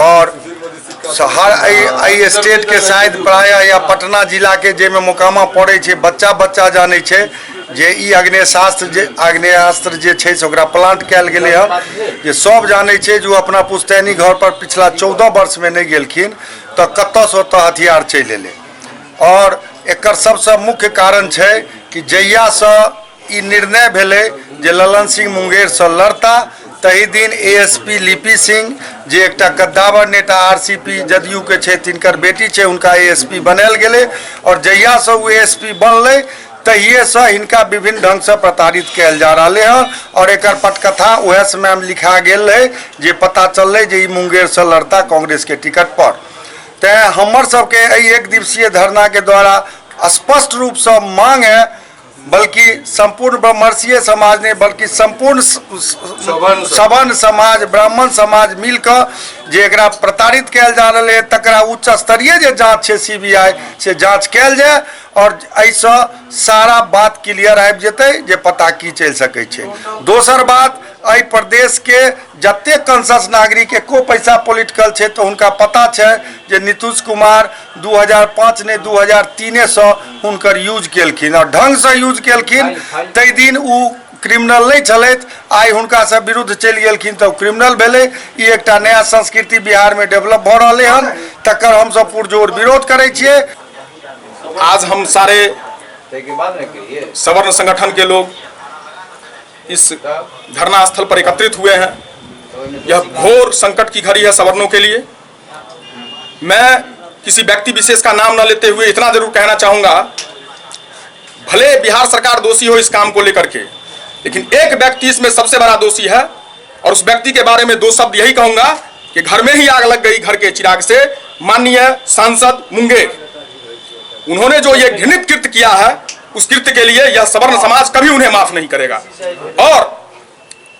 और हर स्टेट के शायद प्राय या पटना जिला के जेमे मोकामा पड़े छे बच्चा बच्चा जाने छे जे ई आग्नेयास्त्र जे छे से ओकरा प्लांट कल गए हैं जे सब जाने छे जो अपना पुश्तैनी घर पर पिछला 14 वर्ष में नहीं गेलखिन तो कत से ओत हथियार चल एले। और एकर सबसे मुख्य कारण छे कि जहिया से ई निर्णय भेले जे ललन सिंह मुंगेर से लड़ता तही दिन एएसपी लिपि सिंह जे एक कद्दावर नेता आरसीपी जदयू के छे तिनकर बेटी छे उनका एएसपी बनाल गेले और जहिया से वो एएसपी बनले तहिए से इनका विभिन्न ढंग से प्रताड़ित कल जा रहा है और एक पटकथा वह समय में लिखा गेल है जे पता चल जे ई मुंगेर से लड़ता कांग्रेस के टिकट पर। ते हमर सबके एक दिवसीय धरना के द्वारा स्पष्ट रूप से मांग है बल्कि संपूर्ण ब्रह्मर्षीय समाज ने बल्कि संपूर्ण सवर्ण समाज ब्राह्मण समाज मिलकर जे एकरा प्रताड़ित कल जा रहा है तकरा उच्च स्तरीय जे जांच है सीबीआई से जांच कल जाए और ऐसा सारा बात क्लियर आबि जेतै जे पता की चल सकै छै। दोसर बात एहि प्रदेश के जते कंसस नागरिक एको पैसा पॉलिटिकल छे तो उनका पता छे जे नीतीश कुमार 2005 ने 2003 से उनकर यूज केलखिन और ढंग से यूज केलखिन तै दिन उ क्रिमिनल नहीं चलत आई हुनका से विरुद्ध चल गेलखिन तो क्रिमिनल भेले। ई एकटा नया संस्कृति बिहार में डेवलप भ रहले हन तकर हम सब पुरजोर विरोध करै छियै। आज हम सारे सवर्ण संगठन के लोग इस धरना स्थल पर एकत्रित हुए हैं। यह घोर संकट की घड़ी है सवर्णों के लिए। मैं किसी व्यक्ति विशेष का नाम न लेते हुए इतना जरूर कहना चाहूंगा, भले बिहार सरकार दोषी हो इस काम को लेकर के, लेकिन एक व्यक्ति इसमें सबसे बड़ा दोषी है और उस व्यक्ति के बारे में दो शब्द यही कहूंगा कि घर में ही आग लग गई घर के चिराग से। माननीय सांसद मुंगेर, उन्होंने जो ये घृणित कृत्य किया है उस कृत्य के लिए यह सवर्ण समाज कभी उन्हें माफ नहीं करेगा। और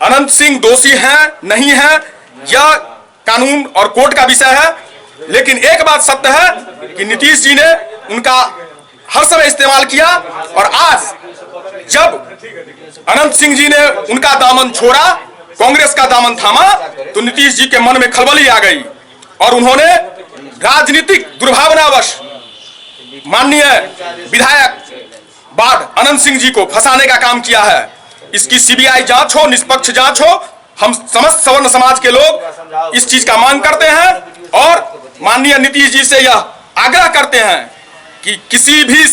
अनंत सिंह दोषी हैं नहीं है यह कानून और कोर्ट का विषय है, लेकिन एक बात सत्य है कि नीतीश जी ने उनका हर समय इस्तेमाल किया और आज जब अनंत सिंह जी ने उनका दामन छोड़ा, कांग्रेस का दामन थामा, तो नीतीश जी के मन में खलबली आ गई और उन्होंने राजनीतिक दुर्भावनावश माननीय विधायक बाढ़ अनंत सिंह जी को फंसाने का काम किया है। इसकी सीबीआई जांच हो, निष्पक्ष जांच हो। हम समस्त सवर्ण समाज के लोग इस चीज का मांग करते हैं और माननीय नीतीश जी से यह आग्रह करते हैं कि किसी भी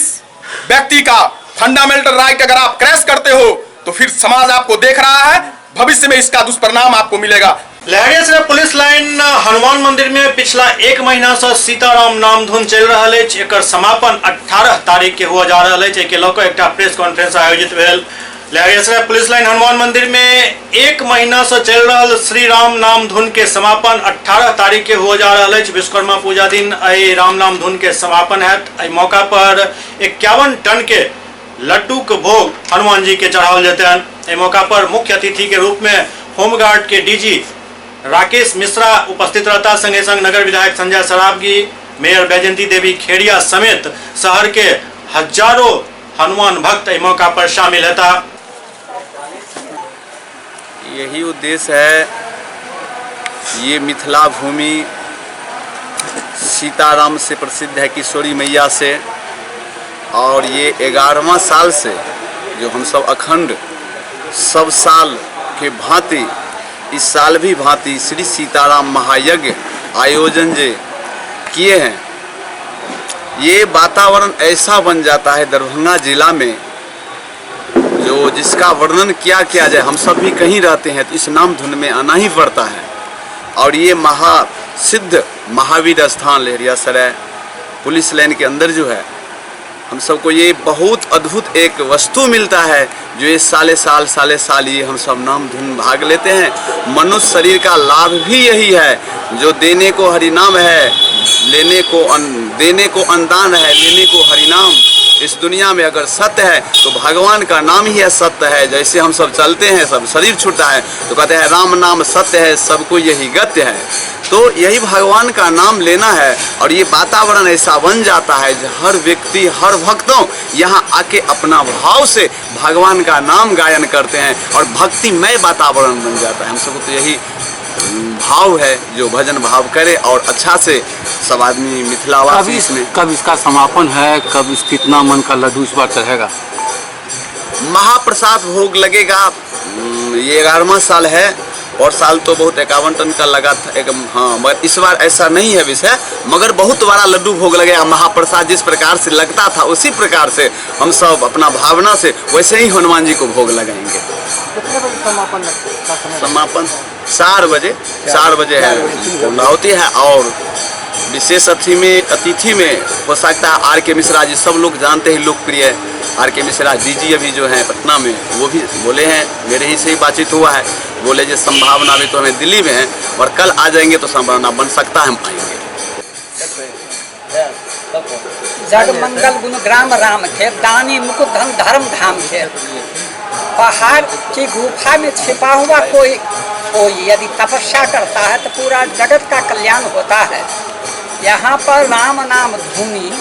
व्यक्ति का फंडामेंटल राइट अगर आप क्रैश करते हो तो फिर समाज आपको देख रहा है, भविष्य में इसका दुष्परिणाम आपको मिलेगा। लहरिया से पुलिस लाइन हनुमान मंदिर में पिछला एक महीना से सीताराम नाम धुन चल रहा है। एकर समापन 18 तारीख के हुआ जा रहा है। एक प्रेस कॉन्फ्रेंस आयोजित भेल। लहरिया से पुलिस लाइन हनुमान मंदिर में एक महीना से चल रहा श्री राम नाम धुन के समापन 18 तारीख के हुआ जा रहा है। विश्वकर्मा पूजा दिन राम नाम धुन के समापन है। मौका पर 51 टन के लड्डू के भोग हनुमान जी के चढ़ावल जाते हैं। मौका पर मुख्य अतिथि के रूप में होमगार्ड के डीजी राकेश मिश्रा उपस्थित रहता। संगे संग नगर विधायक संजय सरावगी, मेयर बैजंती देवी खेड़िया समेत शहर के हजारों हनुमान भक्त इस मौका पर शामिल था। यही उद्देश्य है, ये मिथिला भूमि सीताराम से प्रसिद्ध है, किशोरी मैया से, और ये 11वां साल से जो हम सब अखंड सब साल के भांति इस साल भी भांति श्री सीताराम महायज्ञ आयोजन जे किए हैं। ये वातावरण ऐसा बन जाता है दरभंगा जिला में जो जिसका वर्णन क्या किया जाए। हम सब भी कहीं रहते हैं तो इस नाम धुन में आना ही पड़ता है। और ये महासिद्ध महावीर स्थान लहरिया सराय पुलिस लाइन के अंदर जो है हम सबको ये बहुत अद्भुत एक वस्तु मिलता है जो ये साले साल ये हम सब नाम धुन भाग लेते हैं। मनुष्य शरीर का लाभ भी यही है, जो देने को हरिनाम है, देने को अनदान है, लेने को हरिनाम। इस दुनिया में अगर सत्य है तो भगवान का नाम ही है सत्य है। जैसे हम सब चलते हैं, सब शरीर छूटता है तो कहते हैं राम नाम सत्य है, सबको यही गत्य है। तो यही भगवान का नाम लेना है और ये वातावरण ऐसा बन जाता है जो हर व्यक्ति, हर भक्तों यहाँ आके अपना भाव से भगवान का नाम गायन करते हैं और भक्तिमय वातावरण बन जाता है। हम सबको तो यही भाव है जो भजन भाव करे और अच्छा से सब आदमी मिथिलावासी इसमें। कब इसका समापन है, कब इस कितना मन का लड्डू इस बार चढ़ेगा? महाप्रसाद भोग लगेगा, ये 11वां साल है और साल तो बहुत 51 टन का लगा था हाँ, मगर इस बार ऐसा नहीं है विषय, मगर बहुत बड़ा लड्डू भोग लगेगा। महाप्रसाद जिस प्रकार से लगता था उसी प्रकार से हम सब अपना भावना से वैसे ही हनुमान जी को भोग लगाएंगे। कितने बजे समापन? समापन 4 बजे है पूर्णाहुति है और विशेष अतिथि में हो सकता है R.K. मिश्रा जी, सब लोग जानते हैं लोकप्रिय R.K. मिश्रा जी अभी जो हैं पटना में, वो भी बोले हैं, मेरे ही से ही बातचीत हुआ है, बोले जो संभावना अभी तो हमें दिल्ली में है और कल आ जाएंगे तो संभावना बन सकता है हम आएंगे। जग मंगल गुण ग्राम राम के, दानी मुकुट धन धर्म धाम के। पहाड़ की गुफा में छिपा हुआ कोई यदि तपस्या करता है तो पूरा जगत का कल्याण होता है। यहाँ पर राम नाम धुनी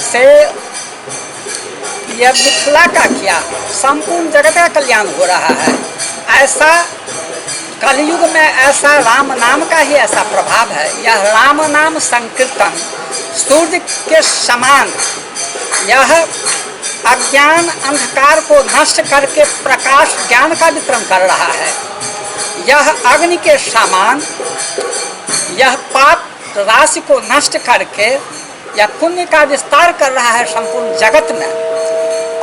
से यह मिथिला का क्या संपूर्ण जगत का कल्याण हो रहा है। ऐसा कलयुग में ऐसा राम नाम का ही ऐसा प्रभाव है। यह राम नाम संकीर्तन सूर्य के समान, यह अज्ञान अंधकार को नष्ट करके प्रकाश ज्ञान का वितरण कर रहा है। यह अग्नि के समान, यह पाप राशि को नष्ट करके यह पुण्य का विस्तार कर रहा है संपूर्ण जगत में।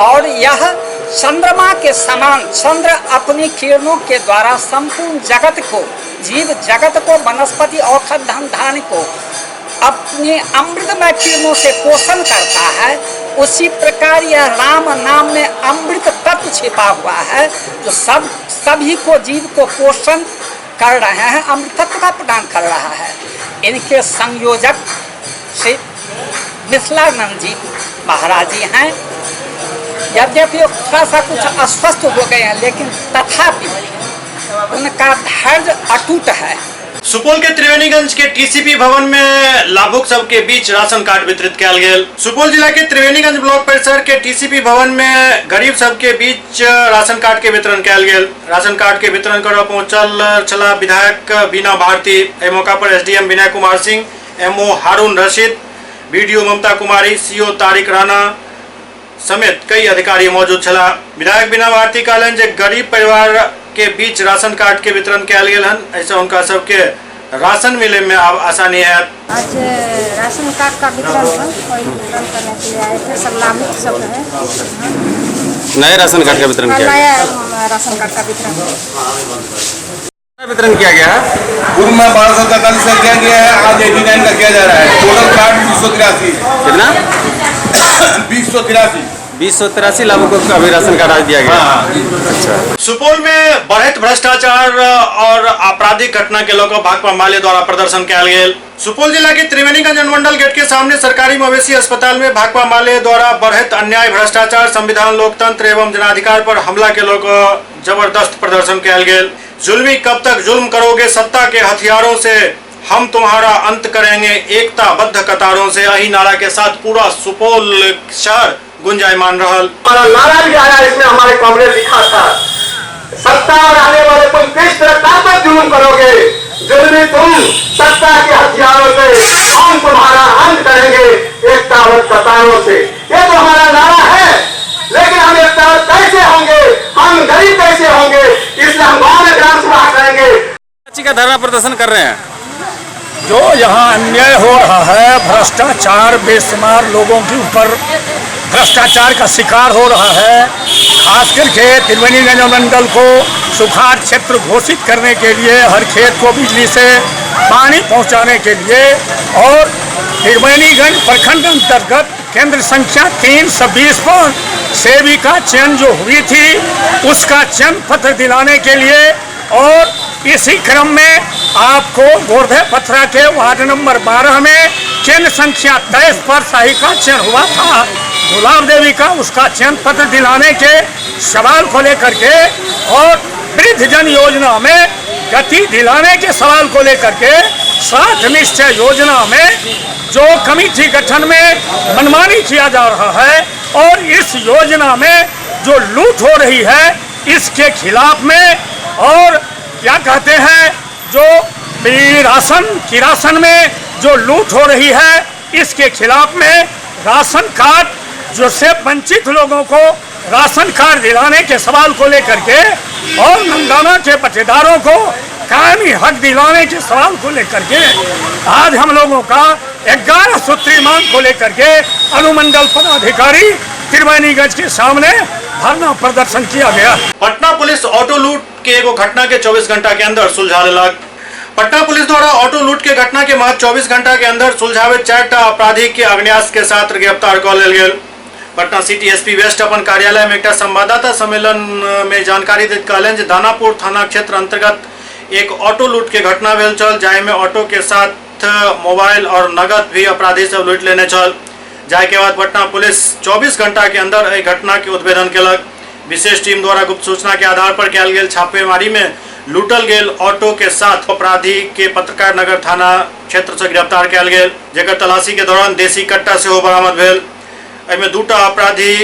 और यह चंद्रमा के समान, चंद्र अपनी किरणों के द्वारा संपूर्ण जगत को, जीव जगत को, वनस्पति औषध धन धान्य को अपने अमृतमय किरणों से पोषण करता है। उसी प्रकार यह राम नाम में अमृत तत्व छिपा हुआ है जो सभी को, जीव को पोषण कर रहे हैं, अमृत तत्व का प्रदान कर रहा है। इनके संयोजक श्री मिथिलानंद जी महाराज जी हैं। यद्यपि थोड़ा सा कुछ अस्वस्थ हो गए हैं लेकिन तथापि उनका धैर्य अटूट है। सुपौल के त्रिवेणीगंज के टीसीपी भवन में लाभुक सबके बीच राशन कार्ड वितरित किया गेल। सुपौल जिला के त्रिवेणीगंज ब्लॉक परिसर के टीसीपी भवन में गरीब सबके बीच राशन कार्ड के वितरण किया गेल। राशन कार्ड के वितरण कर पहुंचल छला विधायक बीना भारती। एहि मौका पर एसडीएम विनय कुमार सिंह, एमओ हारून रशीद, बीडीओ ममता कुमारी, सीओ तारिक राणा समेत कई अधिकारी मौजूद छला। विधायक बीना भारती कहलन जे गरीब परिवार के बीच राशन कार्ड के वितरण किया गेल हन, ऐसा उनका सबके राशन मिले में अब आसानी है। आज राशन कार्ड का वितरण करने के लिए आए थे, सब लाभुक सब है। नए राशन कार्ड का वितरण किया नया राशन कार्ड का वितरण किया गया है। पूर्व में 1243 का किया गया है, आज 89 का किया जा रहा है। Total card 283। कितना? 283 लाभुकों को अभी राशन कार्ड आज दिया गया। अच्छा। सुपौल में बढ़त भ्रष्टाचार और आपराधिक घटना के लोग भाकपा माले द्वारा प्रदर्शन किया गेल। सुपौल जिला के त्रिवेणीगंज अनुमंडल गेट के सामने सरकारी मवेशी अस्पताल में भाकपा माले द्वारा बढ़त अन्याय, भ्रष्टाचार, संविधान, लोकतंत्र एवं जनाधिकार पर हमला के लोग जबरदस्त प्रदर्शन किया गेल। जुल्मी कब तक जुल्म करोगे, सत्ता के हथियारों से हम तुम्हारा अंत करेंगे, एकताबद्ध कतारों से, यही नारा के साथ पूरा सुपौल शहर गुंजायमान रहल। हमारा नारा भी आया, इसमें हमारे कांग्रेस लिखा था, सत्ता रहने वाले तुम किस तरह तक जुल्म करोगे, जुल्मी तुम, सत्ता के हथियारों से हम तुम्हारा अंत करेंगे, एकताबद्ध कतारों से। ये तो हमारा नारा है, लेकिन हम एकताबद्ध कैसे होंगे, हम गरीब कैसे होंगे, इसलिए हम गाँव में ग्राम सभा करेंगे। का धरना प्रदर्शन कर रहे हैं। जो यहाँ अन्याय हो रहा है, भ्रष्टाचार, बेशुमार लोगों के ऊपर भ्रष्टाचार का शिकार हो रहा है, खास करके त्रिवेणीगंज मंडल को सुखाड़ क्षेत्र घोषित करने के लिए, हर खेत को बिजली से पानी पहुंचाने के लिए और त्रिवेणीगंज प्रखंड अंतर्गत केंद्र संख्या 320 पर सेविका चयन जो हुई थी उसका चयन पत्र दिलाने के लिए, और इसी क्रम में आपको गोरधे पथरा के वार्ड नंबर 12 में केंद्र संख्या 23 पर सहायिका चयन हुआ था गुलाब देवी का, उसका चयन पत्र दिलाने के सवाल को लेकर के और वृद्धजन योजना में गति दिलाने के सवाल को लेकर के सात निश्चय योजना में जो कमेटी गठन में मनमानी किया जा रहा है और इस योजना में जो लूट हो रही है इसके खिलाफ में, और क्या कहते हैं जो राशन किरासन में जो लूट हो रही है इसके खिलाफ में राशन कार्ड जो से वंचित लोगों को राशन कार्ड दिलाने के सवाल को लेकर के और नंदाना के पट्टेदारों को कायमी हक दिलाने के सवाल को लेकर के आज हम लोगों का 11 सूत्री मांग को लेकर के अनुमंडल पदाधिकारी त्रिवेणीगंज के सामने धरना प्रदर्शन किया गया। पटना पुलिस ऑटो लूट के एगो घटना के 24 घंटा के अंदर सुलझा लेलक। पटना पुलिस द्वारा ऑटो लूट के घटना के महज 24 घंटा के अंदर सुलझावे 4टा अपराधी के अग्न्यास के साथ गिरफ्तार कर लेल गेल। पटना सिटी एसपी वेस्ट अपन कार्यालय में एक संवाददाता सम्मेलन में जानकारी दैत कहलनि जे दानापुर थाना क्षेत्र अंतर्गत एक ऑटो लूट के घटना भेल छल, जाहि में ऑटो के साथ मोबाइल और नगद भी अपराधी सब लूट लेने छल। जाहि के बाद पटना पुलिस 24 घंटा के अंदर एहि घटना के उद्भेदन केलक। विशेष टीम द्वारा गुप्त सूचना के आधार पर कयल गेल छापेमारी में लूटल गेल ऑटो के साथ अपराधी के पत्रकार नगर थाना क्षेत्र से गिरफ्तार कयल गेल, जेकर तलाशी के दौरान देसी कट्टा सेहो बरामद भेल। एहिमे 2टा अपराधी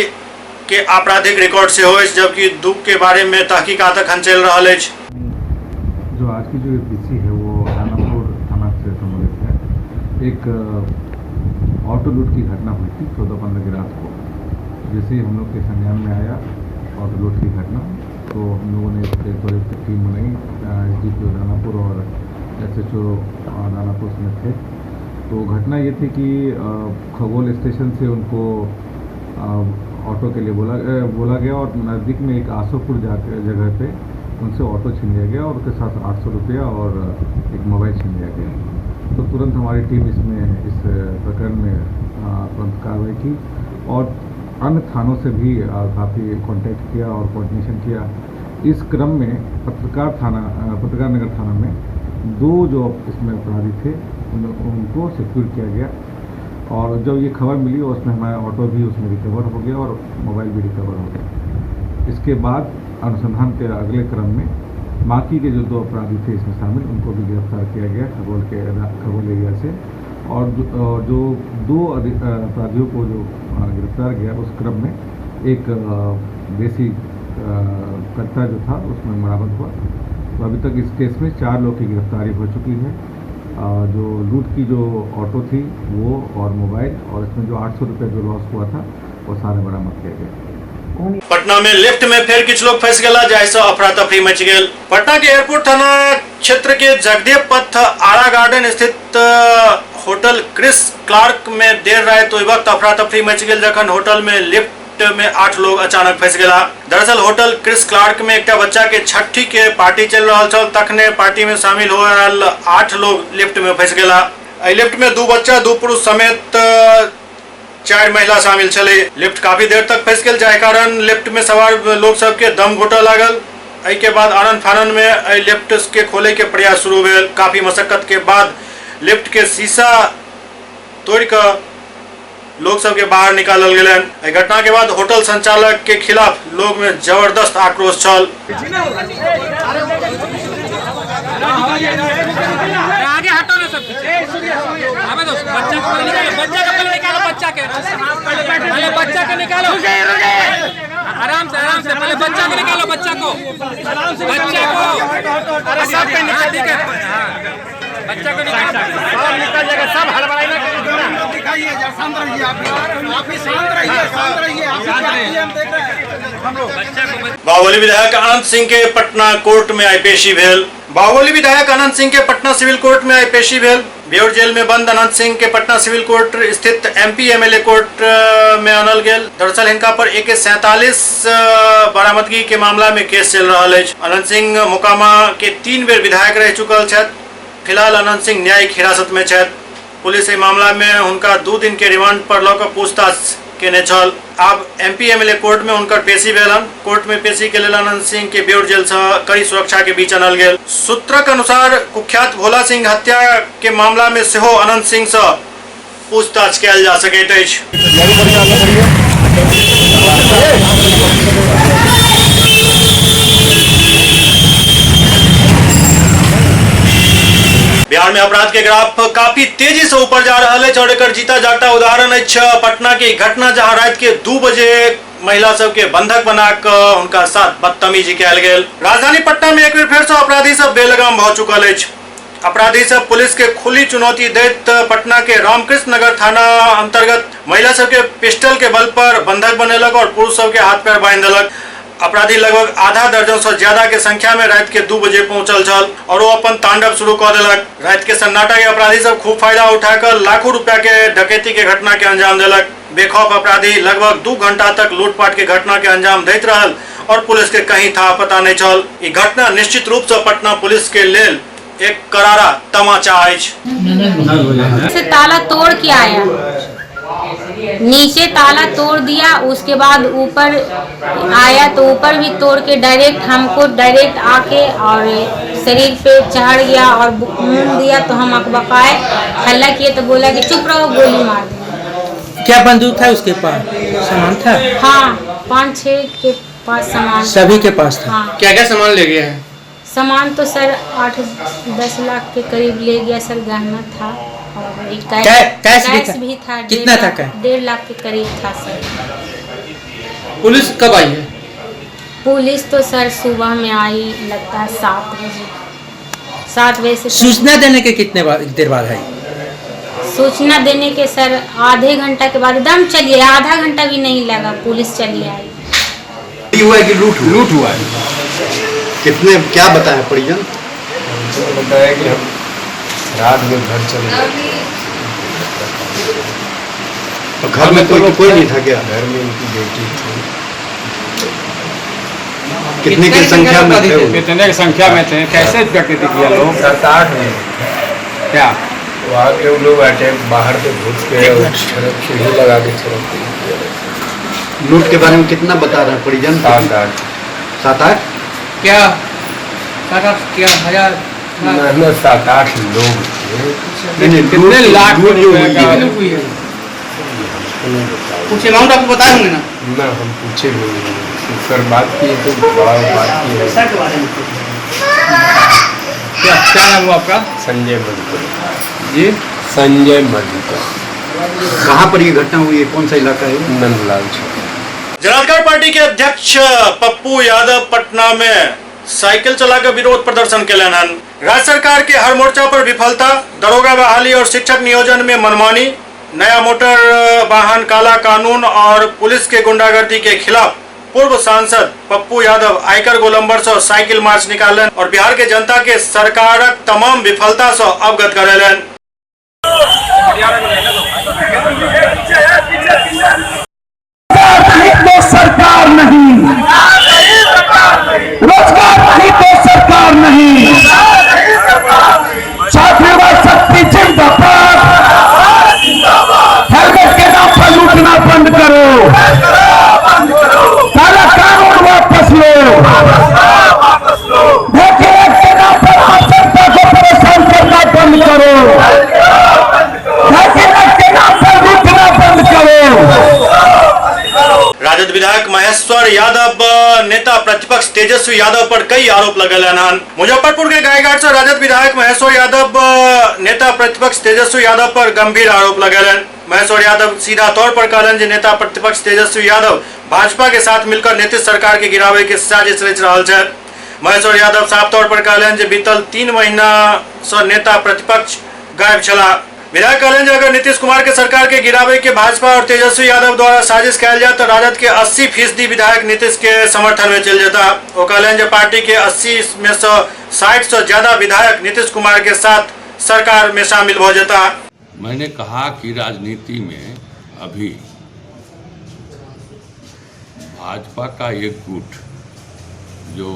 के आपराधिक रिकॉर्ड से हो, जबकि 2 के बारे में तहकीकात अखन चल रहा है। जो आज की जो पीसी है वो दानापुर थाना से संबंधित है। एक ऑटो लूट की घटना हुई थी 14-15 की रात को। जैसे ही हम लोग के संज्ञान में आया ऑटो लूट की घटना, तो हम लोगों ने एक टीम बनाई, SDPO दानापुर और SHO दानापुर में थे। तो घटना ये थी कि खगोल स्टेशन से उनको ऑटो के लिए बोला गया और नज़दीक में एक आसोपुर जगह पे उनसे ऑटो छीन लिया गया और उसके साथ 800 रुपया और एक मोबाइल छीन लिया गया। तो तुरंत हमारी टीम इस प्रकरण में तुरंत कार्रवाई की और अन्य थानों से भी काफ़ी कांटेक्ट किया और कोऑर्डिनेशन किया। इस क्रम में पत्रकार नगर थाना में 2 जो इसमें अपराधी थे उनको सिक्योर किया गया और जब ये खबर मिली उसमें हमारा ऑटो भी उसमें रिकवर हो गया और मोबाइल भी रिकवर हो गया। इसके बाद अनुसंधान के अगले क्रम में बाकी के जो 2 अपराधी थे इसमें शामिल उनको भी गिरफ्तार किया गया खगोल एरिया से, और जो 2 अपराधियों को जो गिरफ्तार किया उस क्रम में एक देसी कट्टा जो था उसमें बरामद हुआ। तो अभी तक इस केस में 4 लोग की गिरफ्तारी हो चुकी है। जो लूट की जो ऑटो थी वो और मोबाइल और इसमें जो 800 रुपये जो लॉस हुआ था वो सारे बरामद किए गए। पटना में लिफ्ट में फिर किछु लोग फंस गया, जैसे अफरा तफरी मच गई। पटना के एयरपोर्ट थाना क्षेत्र के जगदेव पथ आरा गार्डन स्थित होटल क्रिस क्लार्क में देर रात ओहि वक्त अफरा तफरी मच गई जखन होटल में लिफ्ट में 8 लोग अचानक फंस गया। दरअसल होटल क्रिस क्लार्क में एक बच्चा के छठी के पार्टी चल रहा छल, तखने पार्टी में शामिल हो 8 लोग लिफ्ट में फंस गया। लिफ्ट में 2 बच्चा 2 पुरुष समेत 4 महिला शामिल चले। लिफ्ट काफी देर तक फंस गई, जाहि कारण लिफ्ट में सवार लोग सबके दम घुटऽ लागल। एहि के बाद आनन फानन में लिफ्ट के खोले के प्रयास शुरू भेल। काफी मशक्कत के बाद लिफ्ट के शीशा तोड़ कर लोग सबके बाहर निकालल गेलनि। घटना के बाद होटल संचालक के खिलाफ लोग में जबरदस्त आक्रोश छल। आगे हटो ना सब, अबे दोस्त बच्चा को निकालो, बच्चा के निकालो, आराम से पहले बच्चा को निकालो, बच्चा को सब पे निकाल, ठीक है बच्चा को निकाल, सब निकल जाएगा, सब हड़बड़ाई ना करिए, दिखाइए शांत रहिए, आप भी शांत रहिए, आप हम देख रहे हैं हम लोग। बाहुबली विधायक अनंत सिंह के पटना कोर्ट में आई पेशी भेल। बाहुबली विधायक अनंत सिंह के पटना सिविल कोर्ट में आई पेशी भेल। बेउर जेल में बंद अनंत सिंह के पटना सिविल कोर्ट स्थित MP MLA कोर्ट में आनल गेल। दरअसल इनका पर AK-47 बरामदगी के मामला में केस चल रहा है। अनंत सिंह मोकामा के 3 बेर विधायक रह चुकल छथि। फिलहाल अनंत सिंह न्यायिक हिरासत में छथि। पुलिस एहि मामला में उनका 2 दिन के रिमांड पर लऽ कऽ पूछताछ केने छल। आब MP MLA कोर्ट में उनकर पेशी भेलन। कोर्ट में पेशी के लेल अनंत सिंह के बेउर जेल से कड़ी सुरक्षा के बीच आनल गेल। सूत्रक अनुसार कुख्यात भोला सिंह हत्या के मामला में सेहो अनंत सिंह से पूछताछ कयल जा सकैत अछि। बिहार में अपराध के ग्राफ काफी तेजी से ऊपर जा रहा है और एकर जीता जागता उदाहरण अछि पटना की घटना, जहां रात के 2 बजे महिला सब के बंधक बना कर उनका साथ बदतमीजी कयल गेल। राजधानी पटना में एक बेर फेर से अपराधी सब बेलगाम भ चुकल अछि। अपराधी सब पुलिस के खुली चुनौती दैत पटना के रामकृष्ण नगर थाना अंतर्गत महिला सब के पिस्टल के बल पर बंधक बनेलक और पुरुष सब के हाथ पैर बांधि देलक। अपराधी लगभग आधा दर्जन से ज्यादा के संख्या में रात के 2 बजे पहुंचल छल और वो अपन तांडव शुरू कर देलक। रात के सन्नाटा के अपराधी सब खूब फायदा उठाकर लाखों रुपया के डकैती के घटना के अंजाम देलक। बेखौफ अपराधी लगभग 2 घंटा तक लूटपाट के घटना के अंजाम दैत रहल और पुलिस के कहीं था पता नहीं चल। ई घटना निश्चित रूप से पटना पुलिस के लेल एक करारा तमाचा अछि। से ताला तोड़ के आया, नीचे ताला तोड़ दिया, उसके बाद ऊपर आया तो ऊपर भी तोड़ के हमको डायरेक्ट आके और शरीर पे चढ़ गया और मुंह दिया तो हम अकबकाए, हल्ला किए तो बोला कि चुप रहो, गोली मार देंगे। क्या बंदूक था उसके पास? सामान था? हाँ, 5-6 के पास सामान, सभी के पास था। हाँ। क्या क्या सामान ले गया है? सामान तो सर 8-10 लाख के करीब ले गया सर, गहना था और एक कैश भी था। कितना था कैश? 1.5 लाख के करीब था सर। पुलिस कब आई है? पुलिस तो सर सुबह में आई, लगता है 7 बजे। 7 बजे से सूचना देने के कितने देर बाद आई? सूचना देने के सर आधे घंटा के बाद एकदम चलिए, आधा घंटा भी नहीं लगा, पुलिस चली आई। हुआ है कि लूट हुआ है? कितने क्या बताया परिजन? बताया कि हम रात में घर चले गए तो घर में कोई नहीं था क्या? घर में उनकी बेटी थी। कितने की संख्या में थे? कितने की संख्या में थे? कैसे डकैती किया लोग? 7-8 में। क्या वहाँ के लोग बैठे बाहर से घुस के सीढ़ी लगा के लूट के बारे में कितना बता रहे हैं परिजन? 7-8 क्या 7-8 क्या हजार? 7-8 लोग थे। कितने लाख हुई है? कुछ अमाउंट आपको बताए होंगे ना? ना, हम पूछे नहीं, सर बात की तो बड़ा बात की है। क्या नाम हुआ आपका? संजय मधुकर जी, संजय मधुकर। कहाँ पर ये घटना हुई है? कौन सा इलाका है? नंदलाल। जनाधिकार पार्टी के अध्यक्ष पप्पू यादव पटना में साइकिल चलाकर विरोध प्रदर्शन केलन हन। राज्य सरकार के हर मोर्चा पर विफलता, दरोगा बहाली और शिक्षक नियोजन में मनमानी, नया मोटर वाहन काला कानून और पुलिस के गुंडागर्दी के खिलाफ पूर्व सांसद पप्पू यादव आयकर गोलंबर से साइकिल मार्च निकालन और बिहार के जनता के सरकारक तमाम विफलता से अवगत करेलन। सरकार नहीं, रोजगार नहीं तो सरकार नहीं, छात्रवृत्ति शक्ति जिंदाबाद, हेलमेट के नाम पर लूटना बंद करो, काला कानून वापस लो, धोखे के नाम पर आम जनता को परेशान करना बंद करो, धोखे के नाम पर लूटना बंद करो। राजद विधायक महेश्वर यादव नेता प्रतिपक्ष तेजस्वी यादव पर कई आरोप लगेलन हन। मुजफ्फरपुर के गायघाट से राजद विधायक महेश्वर यादव नेता प्रतिपक्ष तेजस्वी यादव पर गंभीर आरोप लगेलन। महेश्वर यादव सीधा तौर पर कहलन जे नेता प्रतिपक्ष तेजस्वी यादव भाजपा के साथ मिलकर नीतीश सरकार के गिरावे के साजिश रच रहल छै। महेश्वर यादव साफ तौर पर कहलन जे बीतल 3 महीना से नेता प्रतिपक्ष गायब छला। विधायक कहलन जे अगर नीतीश कुमार के सरकार के गिरावे के भाजपा और तेजस्वी यादव द्वारा साजिश कयल जाए तो राजद के 80% विधायक नीतीश के समर्थन में चल जाता। वो कहलन जे पार्टी के 80 में से 60 से ज्यादा विधायक नीतीश कुमार के साथ सरकार में शामिल हो जाता। मैंने कहा कि राजनीति में अभी भाजपा का एक गुट जो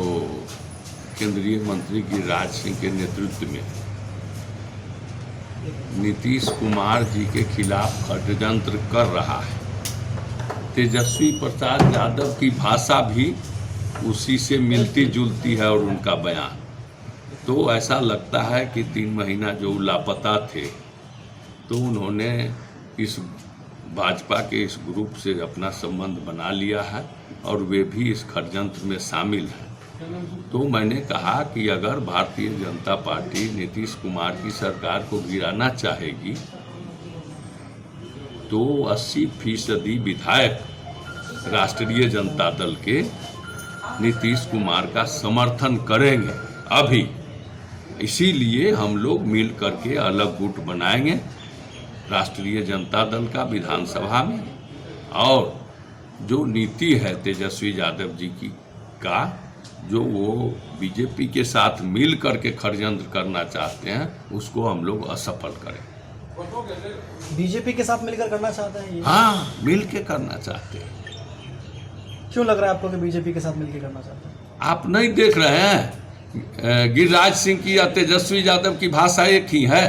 केंद्रीय मंत्री गिरिराज सिंह के नेतृत्व में नीतीश कुमार जी के खिलाफ षड्यंत्र कर रहा है। तेजस्वी प्रसाद यादव की भाषा भी उसी से मिलती जुलती है और उनका बयान, तो ऐसा लगता है कि 3 महीना जो लापता थे तो उन्होंने इस भाजपा के इस ग्रुप से अपना संबंध बना लिया है और वे भी इस षड्यंत्र में शामिल हैं। तो मैंने कहा कि अगर भारतीय जनता पार्टी नीतीश कुमार की सरकार को गिराना चाहेगी तो 80% विधायक राष्ट्रीय जनता दल के नीतीश कुमार का समर्थन करेंगे अभी। इसीलिए हम लोग मिल करके अलग गुट बनाएंगे राष्ट्रीय जनता दल का विधानसभा में, और जो नीति है तेजस्वी यादव जी की का जो वो बीजेपी के साथ मिल करके षड्यंत्र करना चाहते हैं उसको हम लोग असफल करें। बीजेपी के साथ मिलकर करना चाहते हैं ये? हाँ, मिल के करना चाहते हैं। क्यों लग रहा है आपको कि बीजेपी के साथ मिलकर करना चाहते हैं? आप नहीं देख रहे हैं गिरिराज सिंह की या तेजस्वी यादव की भाषा एक ही है,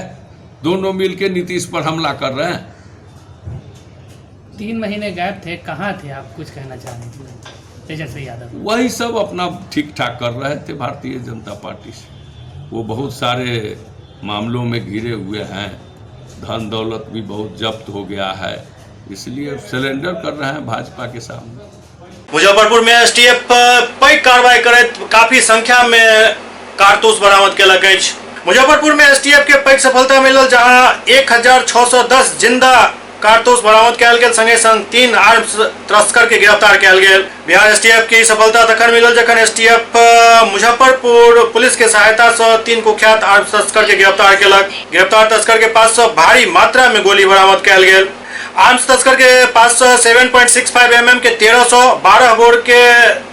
दोनों मिलके नीतीश पर हमला कर रहे हैं। 3 महीने गायब थे, कहाँ थे आप? कुछ कहना चाह रहे थे तेजस्वी यादव? वही सब अपना ठीक ठाक कर रहे थे भारतीय जनता पार्टी से। वो बहुत सारे मामलों में घिरे हुए हैं, धन दौलत भी बहुत जब्त हो गया है, इसलिए सरेंडर कर रहे हैं भाजपा के सामने। मुजफ्फरपुर में एसटीएफ पैघ कार्रवाई करैत काफी संख्या में कारतूस बरामद केलक अछि। मुजफ्फरपुर में एसटीएफ के पैघ सफलता मिलल, जहां 1610 जिंदा कारतूस बरामद कयल गेल, संगे संग 3 आर्म्स तस्कर के गिरफ्तार कयल गेल। बिहार एसटीएफ की सफलता तखन मिलल जखन एसटीएफ मुजफ्फरपुर पुलिस के सहायता से 3 कुख्यात आर्म्स तस्कर के गिरफ्तार केलक। गिरफ्तार तस्कर के पास से भारी मात्रा में गोली बरामद कयल गेल। आर्म्स तस्कर के पास 7.65 mm के 1300, 12 बोर के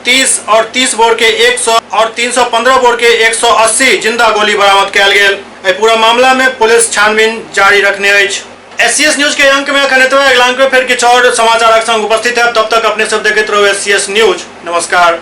30 और 30 बोर के 100 और 315 बोर के 180 जिंदा गोली बरामद कयल गेल। पूरा मामला में पुलिस छानबीन जारी रखने अछि। एससीएस न्यूज के अंक में अखन एतबे, अगिला अंक में फिर किछु और समाचारक संग उपस्थित है। तब तक अपने सब देखते रहो एससीएस न्यूज। नमस्कार।